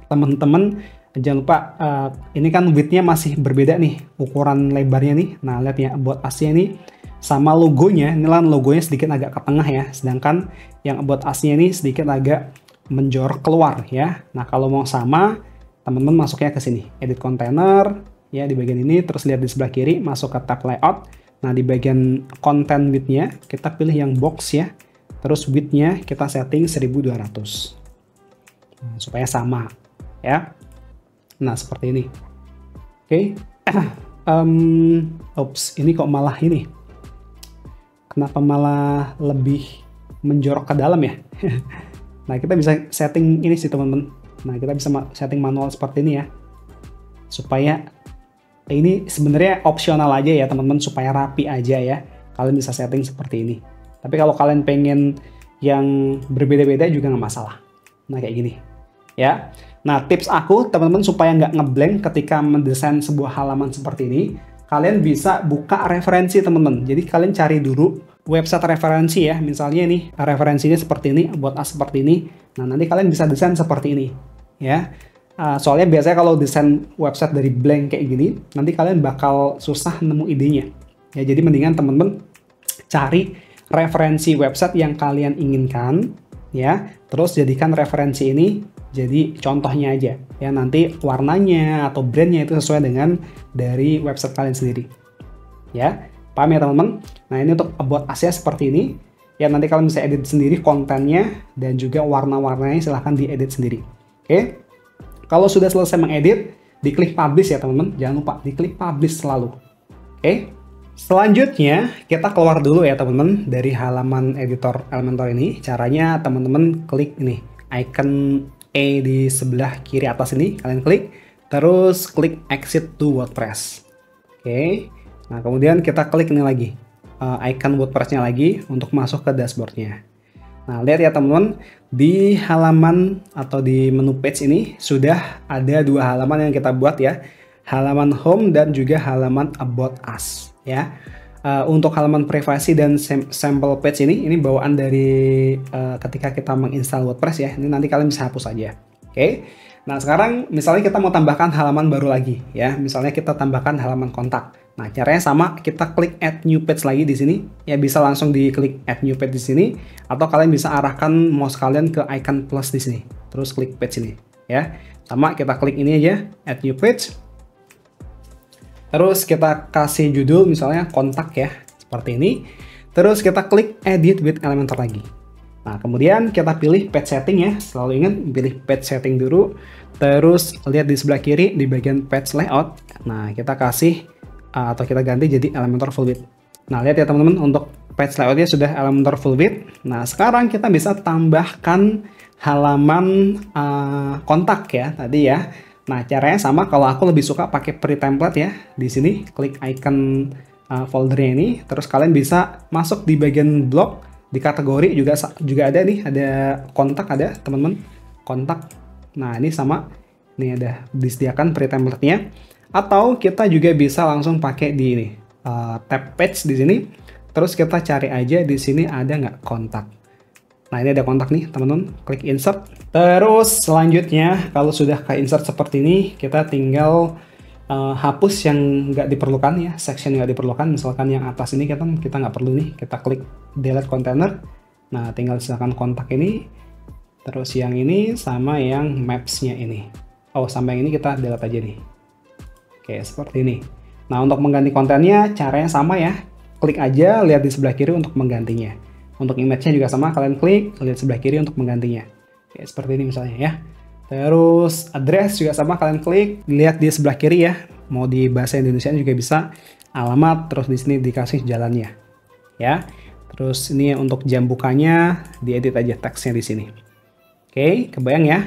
teman-teman jangan lupa ini kan width-nya masih berbeda nih, ukuran lebarnya nih. Nah lihat ya, about us-nya nih sama logonya, ini kan logonya sedikit agak ke tengah ya, sedangkan yang about us-nya ini sedikit agak menjorok keluar ya. Nah kalau mau sama, teman-teman masuknya ke sini, edit container ya di bagian ini, terus lihat di sebelah kiri masuk ke tab layout. Nah di bagian content width-nya kita pilih yang box ya, terus width-nya kita setting 1200 supaya sama ya. Nah seperti ini. Oke. Oops, ini kok malah ini, kenapa malah lebih menjorok ke dalam ya? Nah, kita bisa setting ini sih teman-teman. Nah, kita bisa setting manual seperti ini ya. Supaya ini sebenarnya opsional aja ya teman-teman, supaya rapi aja ya. Kalian bisa setting seperti ini. Tapi kalau kalian pengen yang berbeda-beda juga nggak masalah. Nah, kayak gini. Ya. Nah, tips aku teman-teman supaya nggak ngeblank ketika mendesain sebuah halaman seperti ini, kalian bisa buka referensi teman-teman. Jadi kalian cari dulu website referensi ya, misalnya nih referensinya seperti ini, buat seperti ini. Nah nanti kalian bisa desain seperti ini ya. Soalnya biasanya kalau desain website dari blank kayak gini, nanti kalian bakal susah nemu idenya ya. Jadi mendingan teman-teman cari referensi website yang kalian inginkan ya, terus jadikan referensi ini jadi contohnya aja ya. Nanti warnanya atau brandnya itu sesuai dengan dari website kalian sendiri ya. Paham ya teman-teman? Nah ini untuk about us-nya seperti ini. Ya nanti kalian bisa edit sendiri kontennya dan juga warna-warnanya silahkan diedit sendiri. Oke? Kalau sudah selesai mengedit, diklik publish ya teman-teman. Jangan lupa diklik publish selalu. Oke? Selanjutnya kita keluar dulu ya teman-teman dari halaman editor Elementor ini. Caranya teman-teman klik ini icon E di sebelah kiri atas ini. Kalian klik. Terus klik exit to WordPress. Oke? Nah, kemudian kita klik ini lagi, icon WordPress-nya lagi untuk masuk ke dashboard-nya. Nah, lihat ya teman-teman, di halaman atau di menu page ini sudah ada dua halaman yang kita buat ya. Halaman home dan juga halaman about us ya. Untuk halaman privasi dan sample page ini bawaan dari ketika kita menginstal WordPress ya. Ini nanti kalian bisa hapus aja. Oke. Nah, sekarang misalnya kita mau tambahkan halaman baru lagi ya. Misalnya kita tambahkan halaman kontak. Nah, caranya sama, kita klik add new page lagi di sini. Ya bisa langsung diklik add new page di sini atau kalian bisa arahkan mouse kalian ke icon plus di sini. Terus klik page ini ya. Sama kita klik ini aja, add new page. Terus kita kasih judul misalnya kontak ya, seperti ini. Terus kita klik edit with Elementor lagi. Nah, kemudian kita pilih page setting ya. Selalu ingat pilih page setting dulu. Terus lihat di sebelah kiri di bagian page layout. Nah, kita kasih atau kita ganti jadi Elementor full width. Nah, lihat ya teman-teman, untuk page layoutnya sudah Elementor full width. Nah, sekarang kita bisa tambahkan halaman kontak ya tadi ya. Nah, caranya sama, kalau aku lebih suka pakai pre-template ya. Di sini klik icon foldernya ini, terus kalian bisa masuk di bagian blog, di kategori juga ada nih, ada kontak, ada teman-teman kontak. Nah, ini sama, ini ada disediakan pre-template-nya. Atau kita juga bisa langsung pakai di ini tab page di sini. Terus kita cari aja di sini ada nggak kontak. Nah, ini ada kontak nih teman-teman. Klik insert. Terus selanjutnya kalau sudah ke insert seperti ini, kita tinggal hapus yang nggak diperlukan ya, section yang nggak diperlukan. Misalkan yang atas ini kita nggak perlu nih. Kita klik delete container. Nah, tinggal silakan kontak ini. Terus yang ini sama yang maps-nya ini. Oh, sampai yang ini kita delete aja nih. Oke, seperti ini. Nah, untuk mengganti kontennya caranya sama ya. Klik aja, lihat di sebelah kiri untuk menggantinya. Untuk image-nya juga sama, kalian klik, lihat sebelah kiri untuk menggantinya. Oke, seperti ini misalnya ya. Terus address juga sama, kalian klik, lihat di sebelah kiri ya. Mau di bahasa Indonesia juga bisa. Alamat, terus di sini dikasih jalannya. Ya. Terus ini untuk jam bukanya, diedit aja teksnya di sini. Oke, kebayang ya.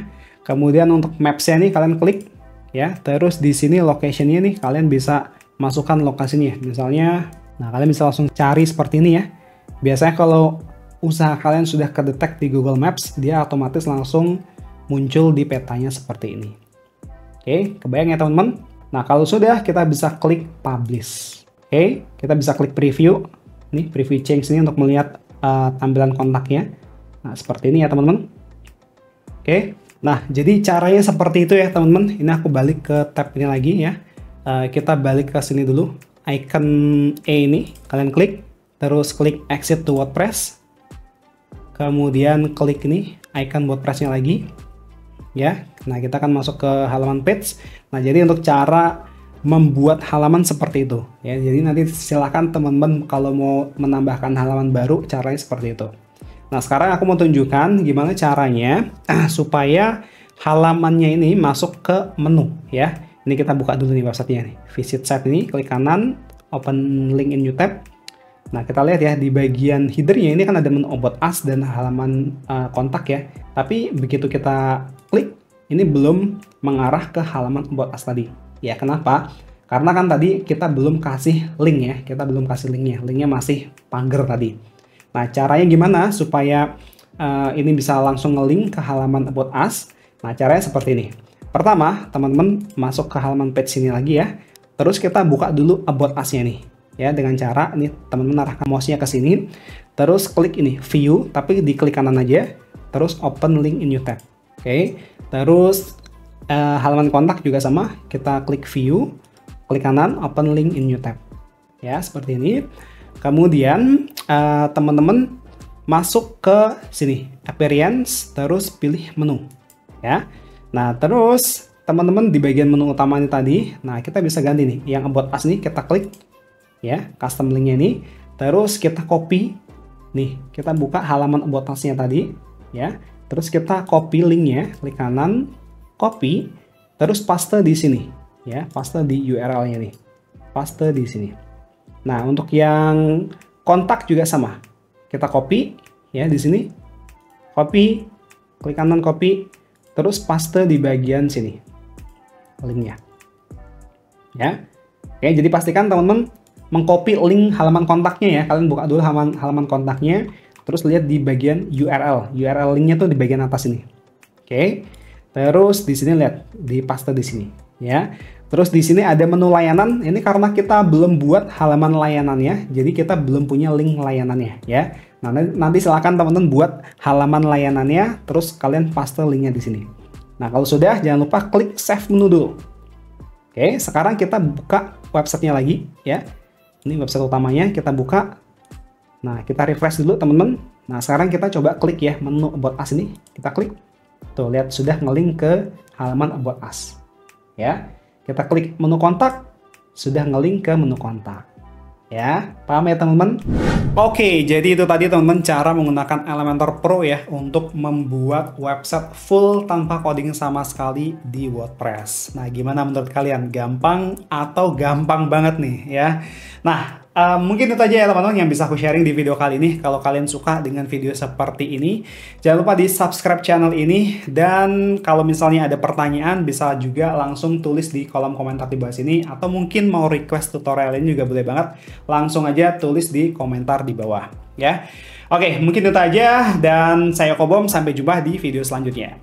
Kemudian untuk maps-nya nih kalian klik ya. Terus di sini location-nya nih kalian bisa masukkan lokasinya. Misalnya, nah kalian bisa langsung cari seperti ini ya. Biasanya kalau usaha kalian sudah kedetek di Google Maps, dia otomatis langsung muncul di petanya seperti ini. Oke, kebayang ya teman-teman? Nah, kalau sudah, kita bisa klik publish. Oke, kita bisa klik preview. Ini preview change ini untuk melihat tampilan kontaknya. Nah, seperti ini ya teman-teman. Oke, nah jadi caranya seperti itu ya teman-teman. Ini aku balik ke tab ini lagi ya. Kita balik ke sini dulu. Icon E ini, kalian klik. Terus klik exit to WordPress. Kemudian klik ini, icon WordPress-nya lagi. Ya, nah kita akan masuk ke halaman page. Nah, jadi untuk cara membuat halaman seperti itu ya. Jadi nanti silakan teman-teman kalau mau menambahkan halaman baru, caranya seperti itu. Nah, sekarang aku mau tunjukkan gimana caranya supaya halamannya ini masuk ke menu ya. Ini kita buka dulu nih websitenya nih. Visit site ini, klik kanan, open link in new tab. Nah, kita lihat ya di bagian header-nya ini kan ada menu About Us dan halaman kontak ya. Tapi begitu kita klik, ini belum mengarah ke halaman About Us tadi. Ya, kenapa? Karena kan tadi kita belum kasih link ya. Kita belum kasih linknya. Linknya masih pagar tadi. Nah, caranya gimana supaya ini bisa langsung nge-link ke halaman About Us? Nah, caranya seperti ini. Pertama, teman-teman masuk ke halaman page sini lagi ya. Terus kita buka dulu About Us-nya nih. Ya, dengan cara ini teman-teman arahkan mouse-nya ke sini, terus klik ini view, tapi diklik kanan aja, terus open link in new tab. Oke, terus halaman kontak juga sama, kita klik view, klik kanan, open link in new tab. Ya, seperti ini. Kemudian teman-teman masuk ke sini, appearance, terus pilih menu. Ya, nah terus teman-teman di bagian menu utama ini tadi, nah kita bisa ganti nih, yang About Us nih kita klik. Ya, custom linknya ini, terus kita copy nih, kita buka halaman About Us-nya tadi ya, terus kita copy linknya, klik kanan, copy, terus paste di sini ya, paste di URL-nya nih, paste di sini. Nah, untuk yang kontak juga sama, kita copy ya di sini, copy, klik kanan copy, terus paste di bagian sini linknya ya. Oke, jadi pastikan teman-teman mengcopy link halaman kontaknya ya. Kalian buka dulu halaman kontaknya, terus lihat di bagian URL. URL linknya tuh di bagian atas ini. Oke. Terus di sini lihat di paste di sini ya. Terus di sini ada menu layanan. Ini karena kita belum buat halaman layanannya, jadi kita belum punya link layanannya ya. Nah, nanti silakan teman-teman buat halaman layanannya, terus kalian paste linknya di sini. Nah, kalau sudah jangan lupa klik save menu dulu. Oke, sekarang kita buka websitenya lagi ya. Ini website utamanya, kita buka. Nah, kita refresh dulu teman-teman. Nah, sekarang kita coba klik ya menu About Us ini. Kita klik. Tuh, lihat sudah nge-link ke halaman About Us. Ya. Kita klik menu kontak, sudah nge-link ke menu kontak. Ya, paham ya teman-teman? Oke, jadi itu tadi teman-teman cara menggunakan Elementor Pro ya untuk membuat website full tanpa coding sama sekali di WordPress. Nah, gimana menurut kalian? Gampang atau gampang banget nih ya? Nah, mungkin itu aja ya teman-teman yang bisa aku sharing di video kali ini. Kalau kalian suka dengan video seperti ini, jangan lupa di subscribe channel ini. Dan kalau misalnya ada pertanyaan, bisa juga langsung tulis di kolom komentar di bawah sini. Atau mungkin mau request tutorial ini juga boleh banget. Langsung aja tulis di komentar di bawah ya. Oke, mungkin itu aja. Dan saya Kobom, sampai jumpa di video selanjutnya.